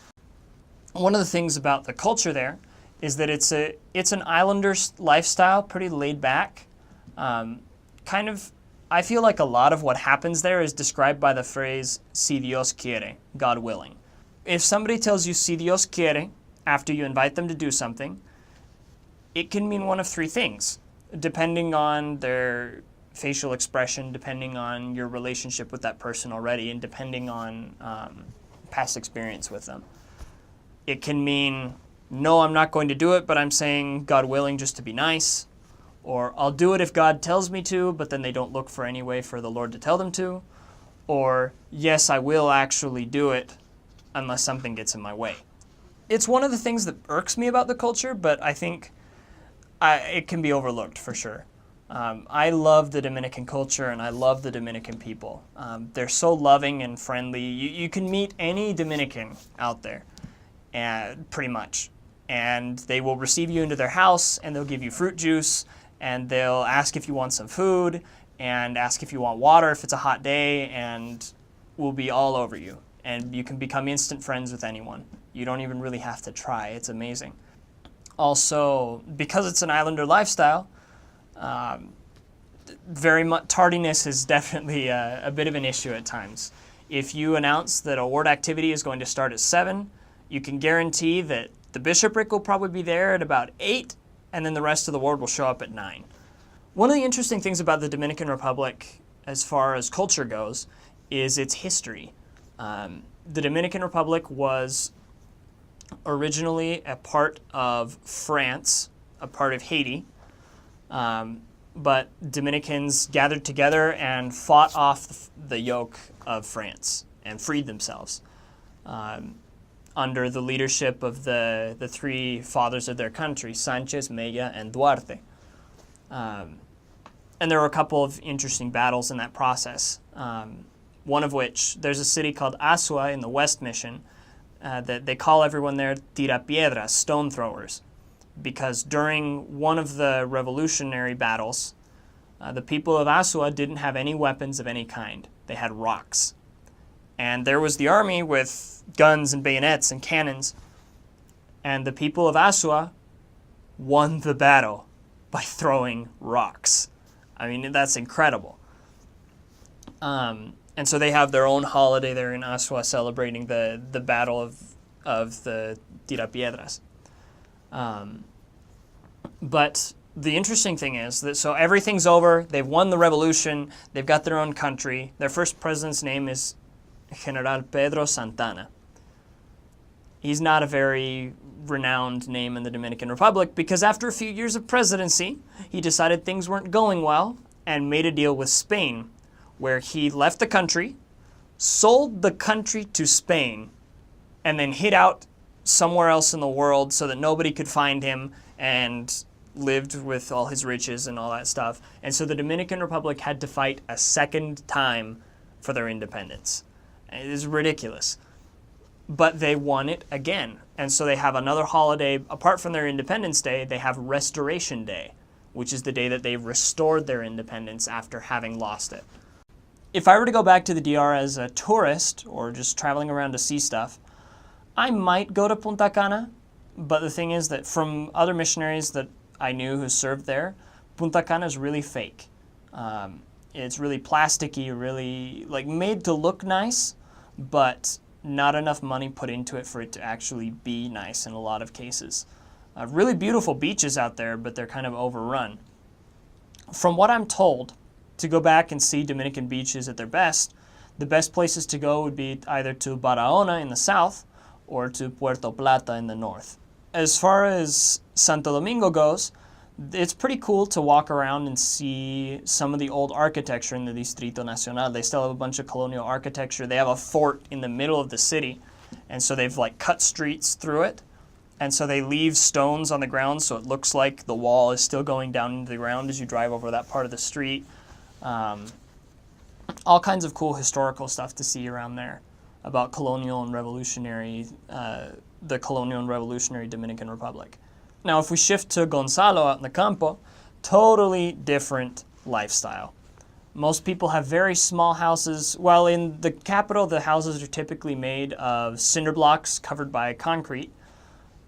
One of the things about the culture there is that it's an islander lifestyle, pretty laid back. I feel like a lot of what happens there is described by the phrase, si Dios quiere, God willing. If somebody tells you si Dios quiere after you invite them to do something, it can mean one of 3 things, depending on their facial expression, depending on your relationship with that person already, and depending on past experience with them. It can mean, no, I'm not going to do it, but I'm saying God willing just to be nice. Or I'll do it if God tells me to, but then they don't look for any way for the Lord to tell them to. Or, yes, I will actually do it unless something gets in my way. It's one of the things that irks me about the culture, but I think it can be overlooked for sure. I love the Dominican culture, and I love the Dominican people. They're so loving and friendly. You can meet any Dominican out there, pretty much. And they will receive you into their house, and they'll give you fruit juice, and they'll ask if you want some food, and ask if you want water if it's a hot day, and will be all over you. And you can become instant friends with anyone. You don't even really have to try. It's amazing. Also, because it's an islander lifestyle, very much tardiness is definitely a bit of an issue at times. If you announce that a ward activity is going to start at 7, you can guarantee that the bishopric will probably be there at about 8, and then the rest of the ward will show up at 9. One of the interesting things about the Dominican Republic, as far as culture goes, is its history. The Dominican Republic was originally a part of France, a part of Haiti, but Dominicans gathered together and fought off the yoke of France and freed themselves under the leadership of the 3 fathers of their country, Sanchez, Mella, and Duarte. And there were a couple of interesting battles in that process. One of which, there's a city called Asua in the West Mission that they call everyone there tirapiedras, stone throwers, because during one of the revolutionary battles, the people of Asua didn't have any weapons of any kind. They had rocks. And there was the army with guns and bayonets and cannons, and the people of Asua won the battle by throwing rocks. I mean, that's incredible. And so they have their own holiday there in Asua celebrating the battle of the tirapiedras. But the interesting thing is that so everything's over, they've won the revolution, they've got their own country. Their first president's name is General Pedro Santana. He's not a very renowned name in the Dominican Republic because after a few years of presidency, he decided things weren't going well and made a deal with Spain, where he left the country, sold the country to Spain, and then hid out somewhere else in the world so that nobody could find him and lived with all his riches and all that stuff. And so the Dominican Republic had to fight a second time for their independence. It is ridiculous. But they won it again. And so they have another holiday. Apart from their Independence Day, they have Restoration Day, which is the day that they restored their independence after having lost it. If I were to go back to the DR as a tourist or just traveling around to see stuff, I might go to Punta Cana, but the thing is that from other missionaries that I knew who served there, Punta Cana is really fake. It's really plasticky, really like made to look nice, but not enough money put into it for it to actually be nice in a lot of cases. Really beautiful beaches out there, but they're kind of overrun. From what I'm told, to go back and see Dominican beaches at their best, the best places to go would be either to Barahona in the south or to Puerto Plata in the north. As far as Santo Domingo goes, it's pretty cool to walk around and see some of the old architecture in the Distrito Nacional. They still have a bunch of colonial architecture. They have a fort in the middle of the city, and so they've like cut streets through it. And so they leave stones on the ground so it looks like the wall is still going down into the ground as you drive over that part of the street. All kinds of cool historical stuff to see around there about colonial and revolutionary, the colonial and revolutionary Dominican Republic. Now, if we shift to Gonzalo out in the campo, totally different lifestyle. Most people have very small houses. While in the capital, the houses are typically made of cinder blocks covered by concrete.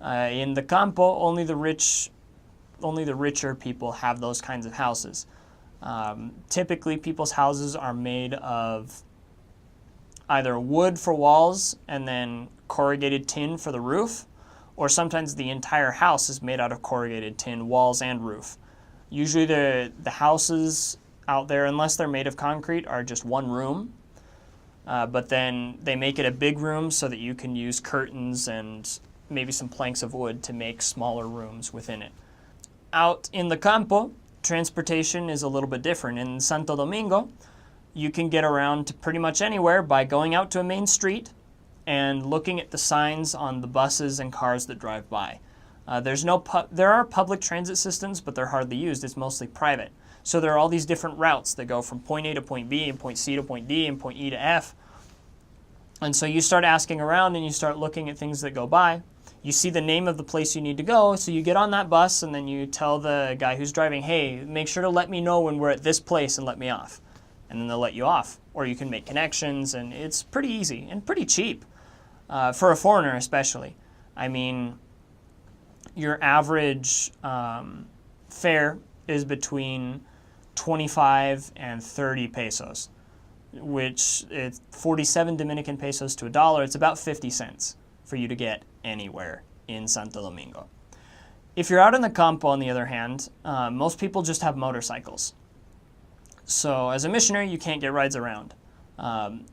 In the campo, only the richer people have those kinds of houses. Typically, people's houses are made of either wood for walls and then corrugated tin for the roof, or sometimes the entire house is made out of corrugated tin, walls and roof. Usually the houses out there, unless they're made of concrete, are just one room, but then they make it a big room so that you can use curtains and maybe some planks of wood to make smaller rooms within it. Out in the campo, transportation is a little bit different. In Santo Domingo, you can get around to pretty much anywhere by going out to a main street and looking at the signs on the buses and cars that drive by. There are public transit systems, but they're hardly used. It's mostly private. So there are all these different routes that go from point A to point B, and point C to point D, and point E to F. And so you start asking around and you start looking at things that go by. You see the name of the place you need to go, so you get on that bus and then you tell the guy who's driving, hey, make sure to let me know when we're at this place and let me off. And then they'll let you off. Or you can make connections, and it's pretty easy and pretty cheap. For a foreigner especially. I mean, your average fare is between 25 and 30 pesos, which is 47 Dominican pesos to $1. It's about 50 cents for you to get anywhere in Santo Domingo. If you're out in the campo, on the other hand, most people just have motorcycles. So as a missionary, you can't get rides around.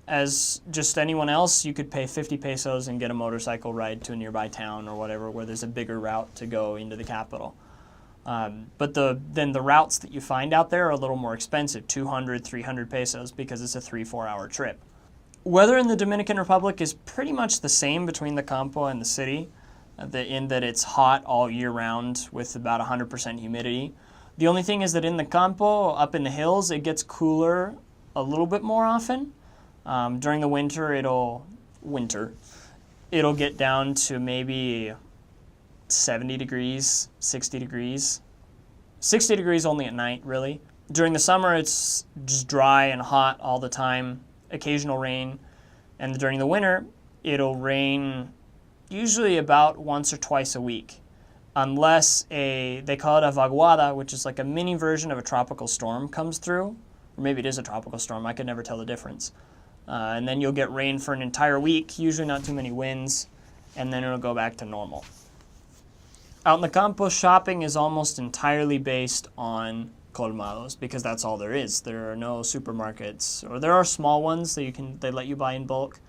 As just anyone else, you could pay 50 pesos and get a motorcycle ride to a nearby town or whatever where there's a bigger route to go into the capital. But then the routes that you find out there are a little more expensive, 200, 300 pesos, because it's a 3-4 hour trip. Weather in the Dominican Republic is pretty much the same between the campo and the city, in that it's hot all year round with about 100% humidity. The only thing is that in the campo, up in the hills, it gets cooler a little bit more often. During the winter, it'll get down to maybe 70 degrees, 60 degrees. 60 degrees only at night, really. During the summer, it's just dry and hot all the time, occasional rain. And during the winter, it'll rain usually about once or twice a week. Unless they call it a vaguada, which is like a mini version of a tropical storm, comes through. Or maybe it is a tropical storm, I could never tell the difference. And then you'll get rain for an entire week, usually not too many winds, and then it'll go back to normal. Out in the campo, shopping is almost entirely based on colmados, because that's all there is. There are no supermarkets, or there are small ones that they let you buy in bulk,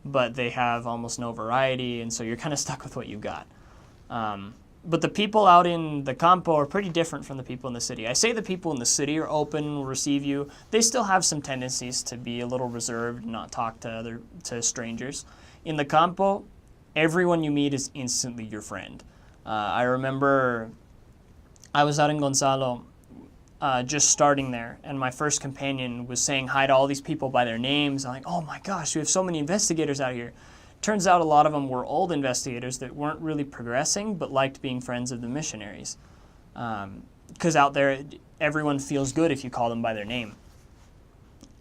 but they have almost no variety, and so you're kind of stuck with what you got. But the people out in the campo are pretty different from the people in the city. I say the people in the city are open, will receive you. They still have some tendencies to be a little reserved, not talk to strangers. In the campo, everyone you meet is instantly your friend. I remember I was out in Gonzalo just starting there, and my first companion was saying hi to all these people by their names. I'm like, oh my gosh, we have so many investigators out here. Turns out a lot of them were old investigators that weren't really progressing but liked being friends of the missionaries. Because out there, everyone feels good if you call them by their name.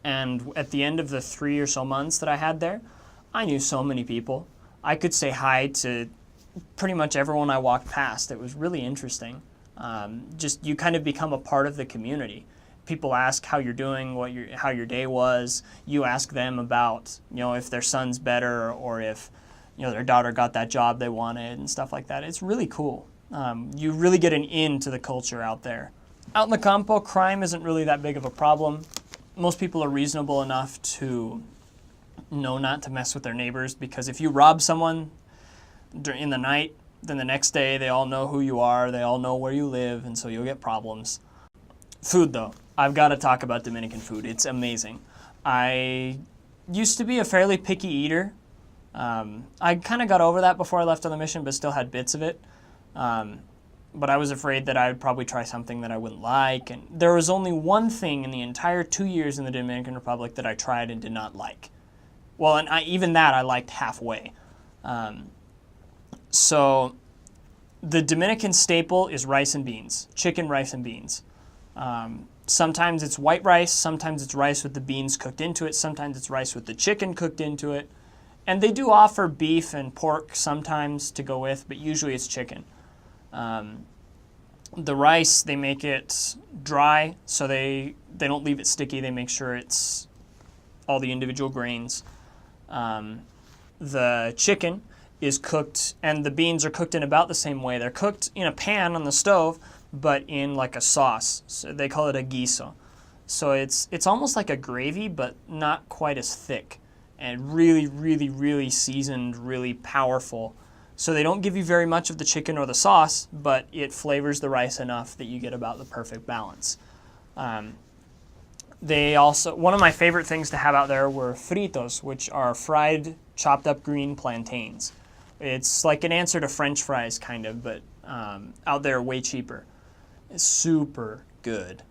And at the end of the 3 or so months that I had there, I knew so many people. I could say hi to pretty much everyone I walked past. It was really interesting. Just you kind of become a part of the community. People ask how you're doing, how your day was. You ask them about, if their son's better or if, their daughter got that job they wanted and stuff like that. It's really cool. You really get an in to the culture out there. Out in the campo, crime isn't really that big of a problem. Most people are reasonable enough to know not to mess with their neighbors, because if you rob someone in the night, then the next day they all know who you are, they all know where you live, and so you'll get problems. Food, though. I've got to talk about Dominican food. It's amazing. I used to be a fairly picky eater. I kind of got over that before I left on the mission, but still had bits of it. But I was afraid that I would probably try something that I wouldn't like. And there was only one thing in the entire 2 years in the Dominican Republic that I tried and did not like. Well, and even that I liked halfway. So the Dominican staple is rice and beans, chicken, rice, and beans. Sometimes it's white rice, sometimes it's rice with the beans cooked into it, sometimes it's rice with the chicken cooked into it. And they do offer beef and pork sometimes to go with, but usually it's chicken. The rice, they make it dry, so they don't leave it sticky. They make sure it's all the individual grains. The chicken is cooked, and the beans are cooked in about the same way. They're cooked in a pan on the stove, but in like a sauce. So they call it a guiso. So it's almost like a gravy, but not quite as thick, and really, really, really seasoned, really powerful. So they don't give you very much of the chicken or the sauce, but it flavors the rice enough that you get about the perfect balance. They also, one of my favorite things to have out there were fritos, which are fried, chopped up green plantains. It's like an answer to French fries, kind of, but out there way cheaper. It's super good.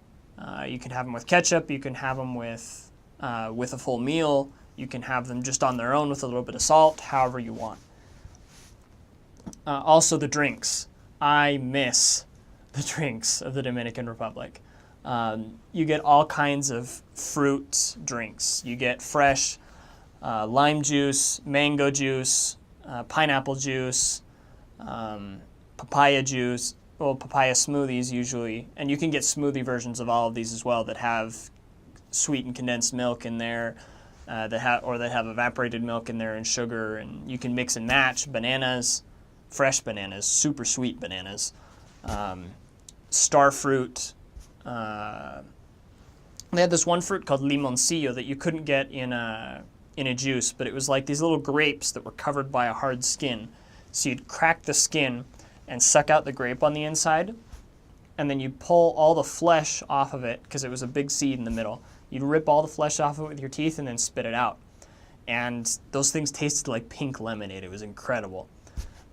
You can have them with ketchup. You can have them with a full meal. You can have them just on their own with a little bit of salt, however you want. Also the drinks. I miss the drinks of the Dominican Republic. You get all kinds of fruit drinks. You get fresh lime juice, mango juice, pineapple juice, papaya juice, papaya smoothies usually. And you can get smoothie versions of all of these as well that have sweetened condensed milk in there, that have evaporated milk in there and sugar. And you can mix and match bananas, fresh bananas, super sweet bananas, star fruit. They had this one fruit called limoncillo that you couldn't get in a juice, but it was like these little grapes that were covered by a hard skin. So you'd crack the skin and suck out the grape on the inside, and then you pull all the flesh off of it because it was a big seed in the middle. You'd rip all the flesh off of it with your teeth and then spit it out. And those things tasted like pink lemonade. It was incredible.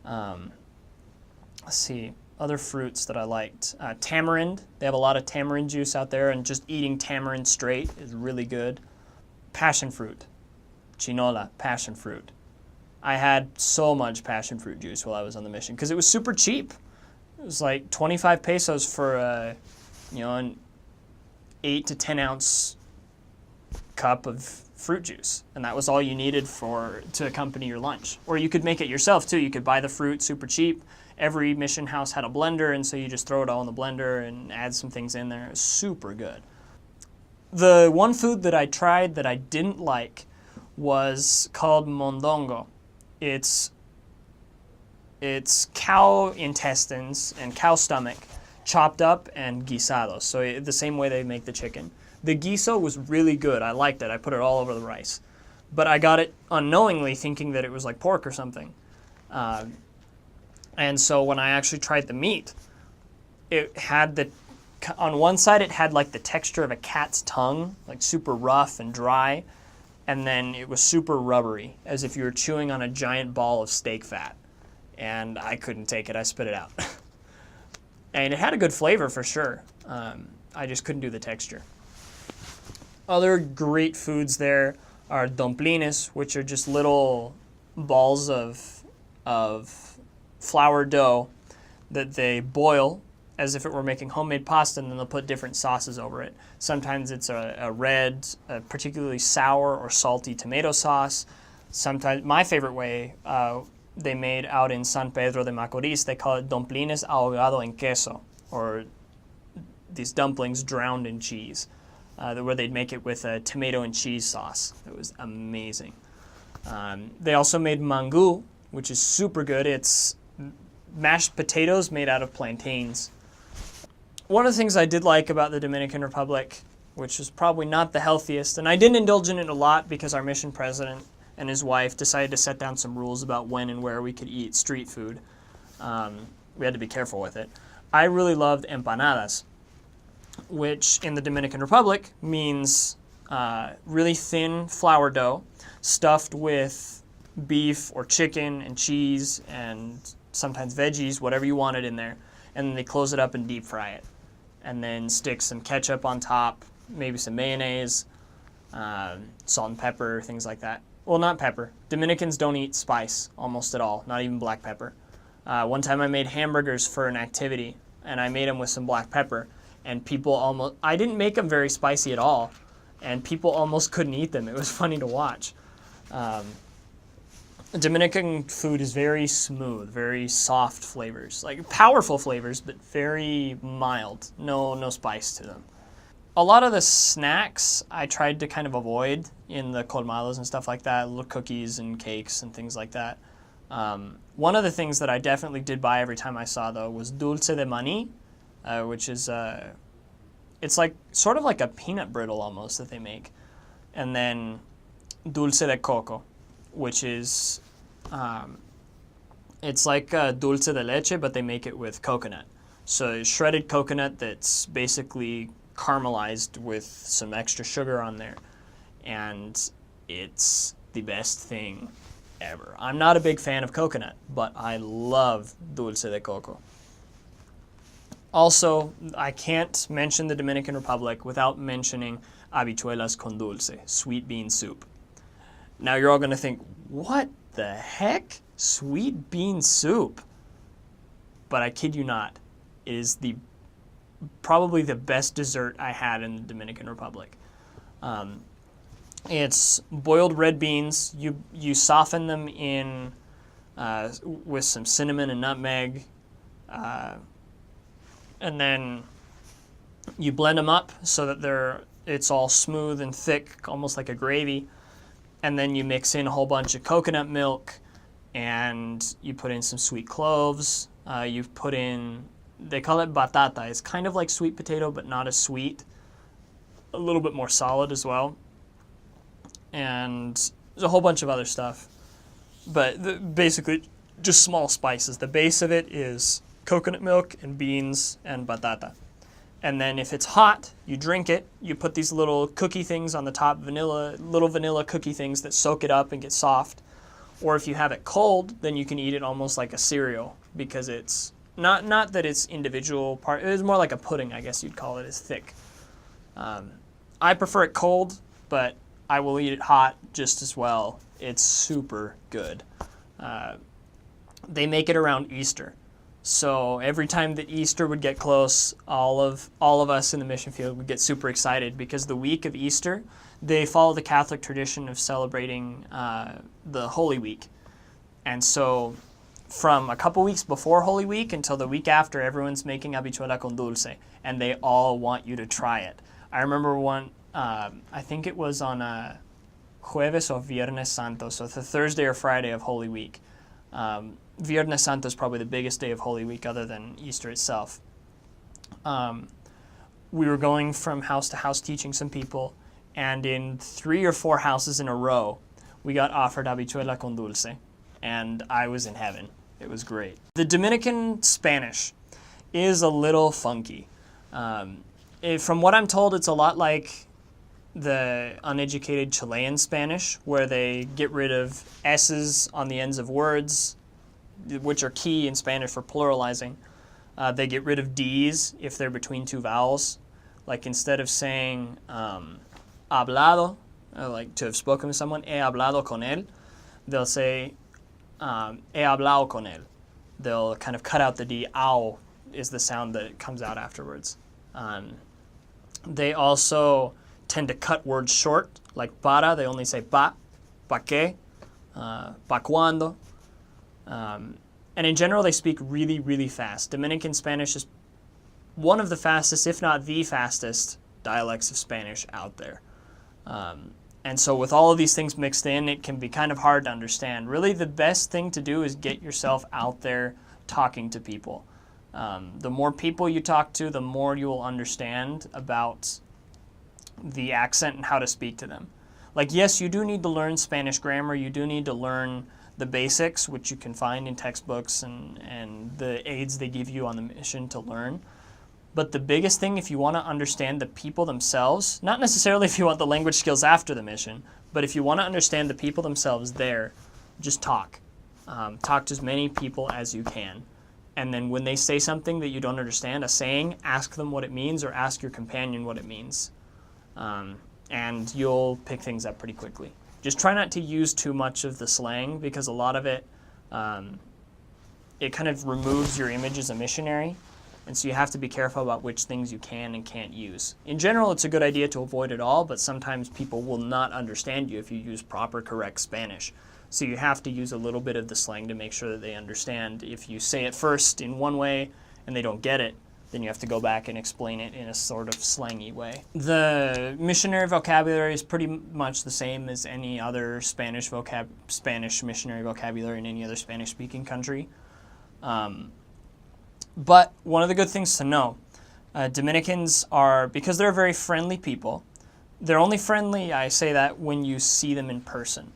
Let's see. Other fruits that I liked. Tamarind. They have a lot of tamarind juice out there, and just eating tamarind straight is really good. Passion fruit. Chinola, passion fruit. I had so much passion fruit juice while I was on the mission because it was super cheap. It was like 25 pesos for an 8 to 10 ounce cup of fruit juice, and that was all you needed to accompany your lunch. Or you could make it yourself too. You could buy the fruit super cheap. Every mission house had a blender, and so you just throw it all in the blender and add some things in there. It was super good. The one food that I tried that I didn't like was called mondongo. It's cow intestines and cow stomach chopped up and guisado, so the same way they make the chicken. The guiso was really good. I liked it. I put it all over the rice. but I got it unknowingly thinking that it was like pork or something. And so when I actually tried the meat, it had on one side it had like the texture of a cat's tongue, like super rough and dry, and then it was super rubbery, as if you were chewing on a giant ball of steak fat. And I couldn't take it, I spit it out. And it had a good flavor for sure. I just couldn't do the texture. Other great foods there are dumplings, which are just little balls of flour dough that they boil as if it were making homemade pasta, and then they'll put different sauces over it. Sometimes it's a red, a particularly sour or salty tomato sauce. Sometimes, my favorite way, they made out in San Pedro de Macorís, they call it dumplings ahogado en queso, or these dumplings drowned in cheese, where they'd make it with a tomato and cheese sauce. It was amazing. They also made mangu, which is super good. It's mashed potatoes made out of plantains. One of the things I did like about the Dominican Republic, which was probably not the healthiest, and I didn't indulge in it a lot because our mission president and his wife decided to set down some rules about when and where we could eat street food. We had to be careful with it. I really loved empanadas, which in the Dominican Republic means really thin flour dough stuffed with beef or chicken and cheese and sometimes veggies, whatever you wanted in there. And then they close it up and deep fry it. And then stick some ketchup on top, maybe some mayonnaise, salt and pepper, things like that. Well, not pepper. Dominicans don't eat spice almost at all, not even black pepper. One time I made hamburgers for an activity, and I made them with some black pepper, and I didn't make them very spicy at all, and people almost couldn't eat them. It was funny to watch. Dominican food is very smooth, very soft flavors, like powerful flavors, but very mild, no spice to them. A lot of the snacks I tried to kind of avoid in the colmados and stuff like that, little cookies and cakes and things like that. One of the things that I definitely did buy every time I saw, though, was dulce de maní, which is, it's like sort of like a peanut brittle almost that they make. And then dulce de coco, which is, it's like dulce de leche, but they make it with coconut. So shredded coconut that's basically caramelized with some extra sugar on there. And it's the best thing ever. I'm not a big fan of coconut, but I love dulce de coco. Also, I can't mention the Dominican Republic without mentioning habichuelas con dulce, sweet bean soup. Now you're all going to think, what the heck? Sweet bean soup? But I kid you not, it is probably the best dessert I had in the Dominican Republic. It's boiled red beans. You soften them in with some cinnamon and nutmeg, and then you blend them up so that it's all smooth and thick, almost like a gravy. And then you mix in a whole bunch of coconut milk, and you put in some sweet cloves. You put in, they call it batata. It's kind of like sweet potato, but not as sweet. A little bit more solid as well. And there's a whole bunch of other stuff. But basically, just small spices. The base of it is coconut milk and beans and batata. And then if it's hot, you drink it. You put these little cookie things on the top, little vanilla cookie things that soak it up and get soft. Or if you have it cold, then you can eat it almost like a cereal, because it's not that it's individual part. It's more like a pudding, I guess you'd call it. It's thick. I prefer it cold, but I will eat it hot just as well. It's super good. They make it around Easter. So every time that Easter would get close, all of us in the mission field would get super excited, because the week of Easter, they follow the Catholic tradition of celebrating the Holy Week. And so from a couple weeks before Holy Week until the week after, everyone's making habichuela con dulce, and they all want you to try it. I remember one, I think it was on Jueves or Viernes Santo, so the Thursday or Friday of Holy Week. Viernes Santo is probably the biggest day of Holy Week other than Easter itself. We were going from house to house teaching some people, and in 3 or 4 houses in a row, we got offered habichuela con dulce, and I was in heaven. It was great. The Dominican Spanish is a little funky. From what I'm told, it's a lot like the uneducated Chilean Spanish, where they get rid of S's on the ends of words, which are key in Spanish for pluralizing. They get rid of D's if they're between two vowels. Like instead of saying hablado, like to have spoken with someone, he hablado con él, they'll say he hablado con él. They'll kind of cut out the D. Ow is the sound that comes out afterwards. They also tend to cut words short, like para, they only say pa qué, pa cuando. And in general, they speak really, really fast. Dominican Spanish is one of the fastest, if not the fastest, dialects of Spanish out there. And so with all of these things mixed in, it can be kind of hard to understand. Really, the best thing to do is get yourself out there talking to people. The more people you talk to, the more you will understand about the accent and how to speak to them. Like, yes, you do need to learn Spanish grammar. You do need to learn the basics, which you can find in textbooks and the aids they give you on the mission to learn. But the biggest thing, if you want to understand the people themselves, not necessarily if you want the language skills after the mission, but if you want to understand the people themselves there, just talk. Talk to as many people as you can. And then when they say something that you don't understand, a saying, ask them what it means or ask your companion what it means. And you'll pick things up pretty quickly. Just try not to use too much of the slang, because a lot of it, it kind of removes your image as a missionary. And so you have to be careful about which things you can and can't use. In general, it's a good idea to avoid it all, but sometimes people will not understand you if you use proper, correct Spanish. So you have to use a little bit of the slang to make sure that they understand. If you say it first in one way and they don't get it, then you have to go back and explain it in a sort of slangy way. The missionary vocabulary is pretty much the same as any other Spanish missionary vocabulary in any other Spanish-speaking country. But one of the good things to know, Dominicans are, because they're very friendly people, they're only friendly, I say that, when you see them in person.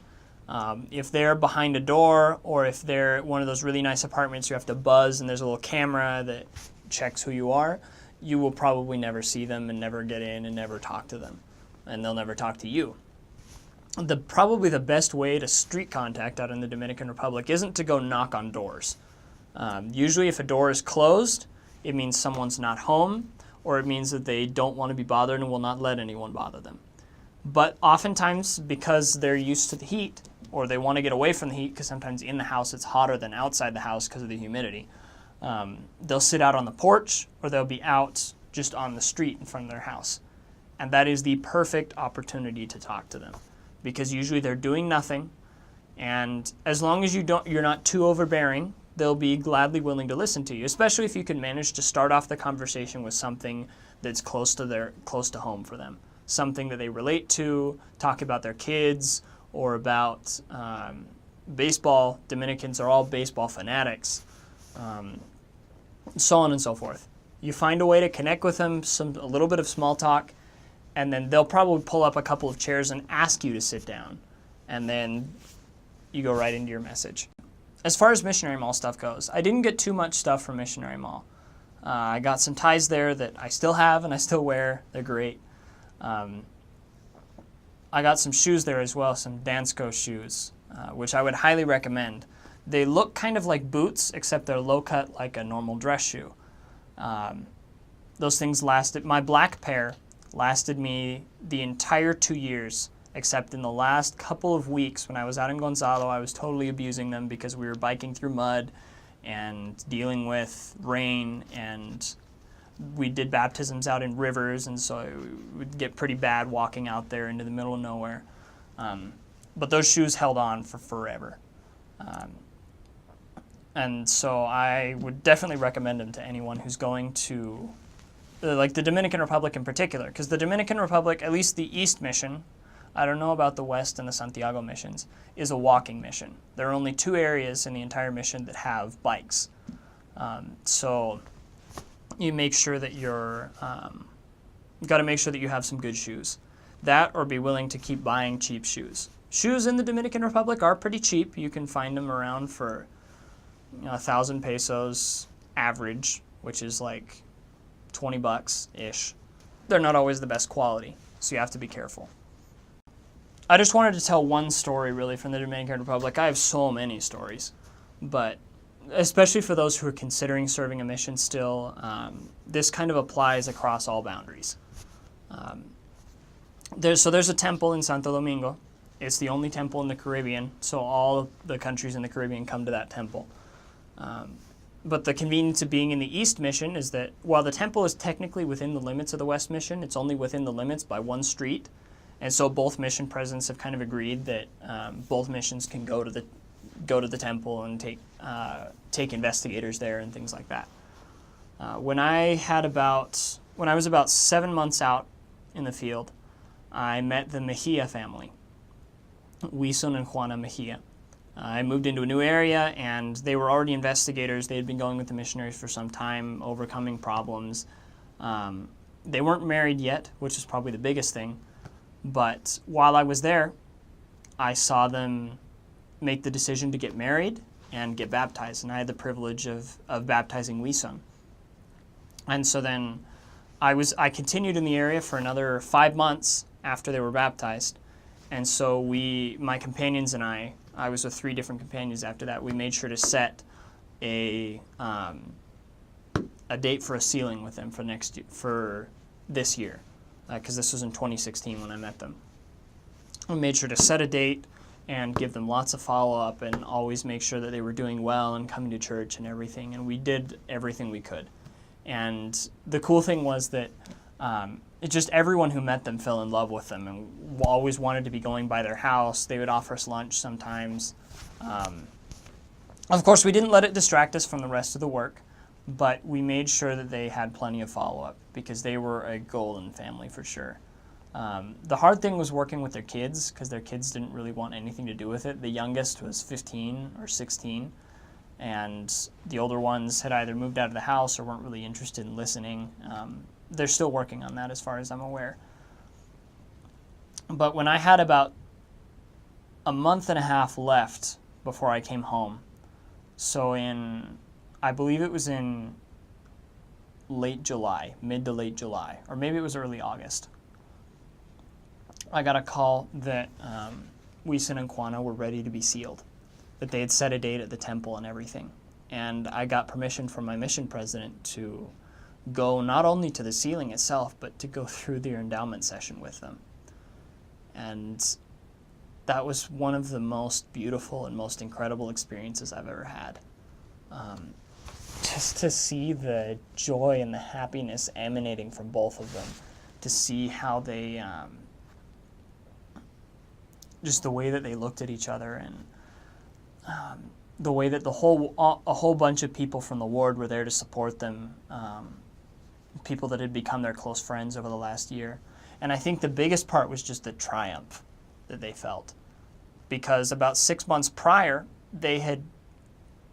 If they're behind a door, or if they're at one of those really nice apartments you have to buzz and there's a little camera that checks who you are, you will probably never see them and never get in and never talk to them. And they'll never talk to you. Probably the best way to street contact out in the Dominican Republic isn't to go knock on doors. Usually if a door is closed, it means someone's not home, or it means that they don't want to be bothered and will not let anyone bother them. But oftentimes, because they're used to the heat, or they want to get away from the heat, because sometimes in the house it's hotter than outside the house because of the humidity, they'll sit out on the porch, or they'll be out just on the street in front of their house. And that is the perfect opportunity to talk to them, because usually they're doing nothing, and as long as you're not too overbearing, they'll be gladly willing to listen to you, especially if you can manage to start off the conversation with something that's close to home for them, something that they relate to, talk about their kids, or about baseball. Dominicans are all baseball fanatics. So on and so forth. You find a way to connect with them, a little bit of small talk, and then they'll probably pull up a couple of chairs and ask you to sit down, and then you go right into your message. As far as Missionary Mall stuff goes, I didn't get too much stuff from Missionary Mall. I got some ties there that I still have and I still wear. They're great. I got some shoes there as well, some Dansko shoes, which I would highly recommend. They look kind of like boots, except they're low-cut like a normal dress shoe. Those things lasted, my black pair lasted me the entire 2 years, except in the last couple of weeks when I was out in Gonzalo, I was totally abusing them because we were biking through mud and dealing with rain, and we did baptisms out in rivers, and so it would get pretty bad walking out there into the middle of nowhere. But those shoes held on for forever. And so I would definitely recommend them to anyone who's going to, like the Dominican Republic in particular, because the Dominican Republic, at least the East Mission, I don't know about the West and the Santiago missions, is a walking mission. There are only 2 areas in the entire mission that have bikes. So you make sure that you've got to make sure that you have some good shoes. That, or be willing to keep buying cheap shoes. Shoes in the Dominican Republic are pretty cheap. You can find them around for 1,000 pesos average, which is like $20-ish. They're not always the best quality, so you have to be careful. I just wanted to tell one story really from the Dominican Republic. I have so many stories, but especially for those who are considering serving a mission still, this kind of applies across all boundaries. There's a temple in Santo Domingo. It's the only temple in the Caribbean, so all of the countries in the Caribbean come to that temple. But the convenience of being in the East Mission is that while the temple is technically within the limits of the West Mission, it's only within the limits by one street. And so both mission presidents have kind of agreed that both missions can go to the temple and take investigators there and things like that. When I was about 7 months out in the field, I met the Mejia family, Wison and Juana Mejia. I moved into a new area, and they were already investigators. They had been going with the missionaries for some time, overcoming problems. They weren't married yet, which is probably the biggest thing. But while I was there, I saw them make the decision to get married and get baptized, and I had the privilege of baptizing Wison. And so then I continued in the area for another 5 months after they were baptized. And so my companions and I was with 3 different companions after that. We made sure to set a date for a sealing with them for this year, because this was in 2016 when I met them. We made sure to set a date and give them lots of follow-up and always make sure that they were doing well and coming to church and everything. And we did everything we could. And the cool thing was that everyone who met them fell in love with them and always wanted to be going by their house. They would offer us lunch sometimes. Of course, we didn't let it distract us from the rest of the work, but we made sure that they had plenty of follow-up because they were a golden family for sure. The hard thing was working with their kids because their kids didn't really want anything to do with it. The youngest was 15 or 16, and the older ones had either moved out of the house or weren't really interested in listening. They're still working on that as far as I'm aware. But when I had about a month and a half left before I came home, so I believe it was in late July, mid to late July, or maybe it was early August, I got a call that Wison and Juana were ready to be sealed, that they had set a date at the temple and everything. And I got permission from my mission president to go not only to the sealing itself, but to go through their endowment session with them. And that was one of the most beautiful and most incredible experiences I've ever had. Just to see the joy and the happiness emanating from both of them, to see how they, just the way that they looked at each other, and the way that a whole bunch of people from the ward were there to support them, people that had become their close friends over the last year. And I think the biggest part was just the triumph that they felt, because about 6 months prior, they had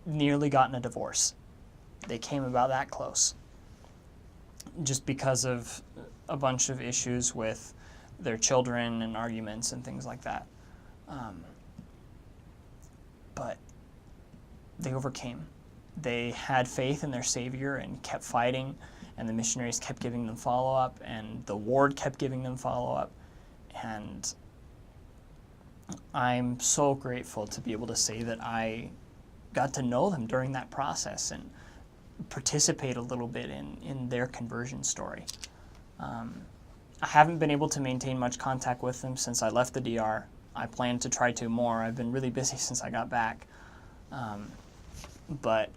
nearly gotten a divorce. They came about that close, just because of a bunch of issues with their children and arguments and things like that. But they overcame. They had faith in their Savior and kept fighting, and the missionaries kept giving them follow-up, and the ward kept giving them follow-up. And I'm so grateful to be able to say that I got to know them during that process and participate a little bit in their conversion story. I haven't been able to maintain much contact with them since I left the DR. I plan to try to more. I've been really busy since I got back. But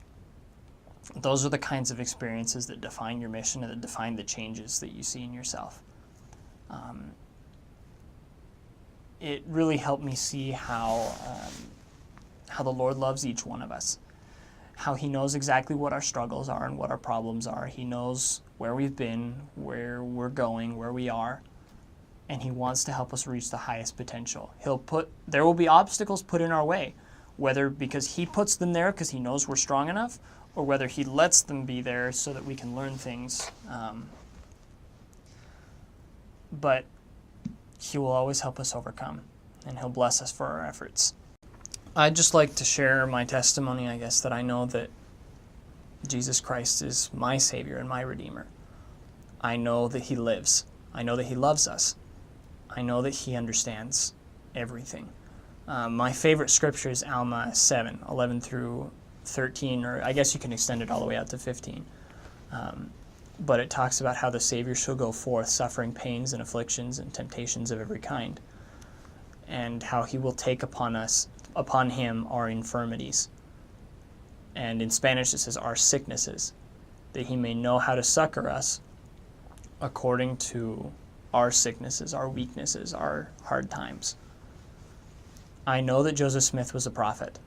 those are the kinds of experiences that define your mission and that define the changes that you see in yourself. It really helped me see how the Lord loves each one of us, how He knows exactly what our struggles are and what our problems are. He knows where we've been, where we're going, where we are, and He wants to help us reach the highest potential. There will be obstacles put in our way, whether because He puts them there because He knows we're strong enough, or whether He lets them be there so that we can learn things. But He will always help us overcome. and He'll bless us for our efforts. I'd just like to share my testimony, I guess, that I know that Jesus Christ is my Savior and my Redeemer. I know that He lives. I know that He loves us. I know that He understands everything. My favorite scripture is Alma 7, 11 through 13, or I guess you can extend it all the way out to 15. But it talks about how the Savior shall go forth, suffering pains and afflictions and temptations of every kind, and how He will take upon Him our infirmities. And in Spanish it says our sicknesses, that He may know how to succor us according to our sicknesses, our weaknesses, our hard times. I know that Joseph Smith was a prophet.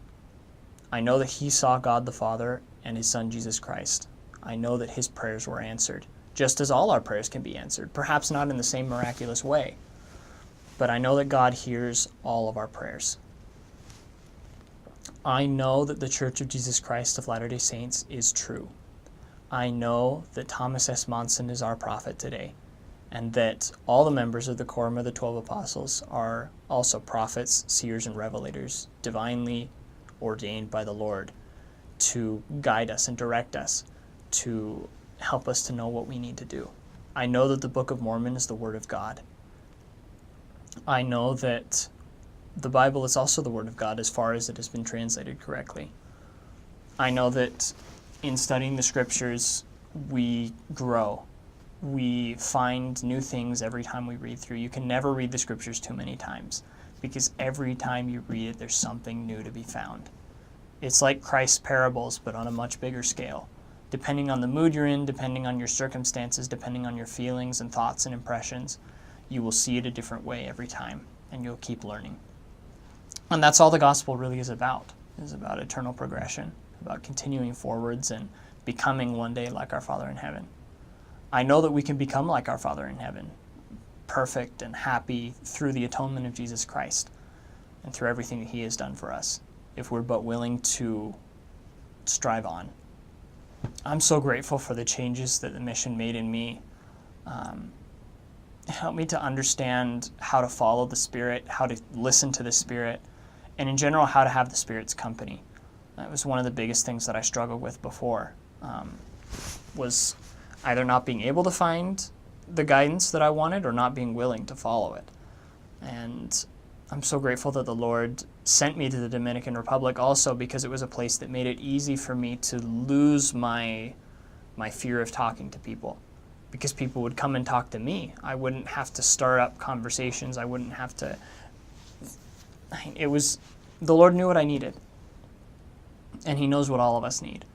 I know that he saw God the Father and His Son Jesus Christ. I know that his prayers were answered, just as all our prayers can be answered, perhaps not in the same miraculous way, but I know that God hears all of our prayers. I know that the Church of Jesus Christ of Latter-day Saints is true. I know that Thomas S. Monson is our prophet today, and that all the members of the Quorum of the 12 Apostles are also prophets, seers, and revelators, divinely ordained by the Lord to guide us and direct us, to help us to know what we need to do. I know that the Book of Mormon is the Word of God. I know that the Bible is also the Word of God as far as it has been translated correctly. I know that in studying the Scriptures, we grow. We find new things every time we read through. You can never read the Scriptures too many times, because every time you read it, there's something new to be found. It's like Christ's parables, but on a much bigger scale. Depending on the mood you're in, depending on your circumstances, depending on your feelings and thoughts and impressions, you will see it a different way every time, and you'll keep learning. And that's all the gospel really is about eternal progression, about continuing forwards and becoming one day like our Father in heaven. I know that we can become like our Father in heaven, perfect and happy through the atonement of Jesus Christ and through everything that He has done for us, if we're but willing to strive on. I'm so grateful for the changes that the mission made in me. It helped me to understand how to follow the Spirit, how to listen to the Spirit, and in general, how to have the Spirit's company. That was one of the biggest things that I struggled with before, was either not being able to find the guidance that I wanted or not being willing to follow it. And I'm so grateful that the Lord sent me to the Dominican Republic also, because it was a place that made it easy for me to lose my fear of talking to people, because people would come and talk to me. I wouldn't have to start up conversations. I wouldn't have to... The Lord knew what I needed, and He knows what all of us need.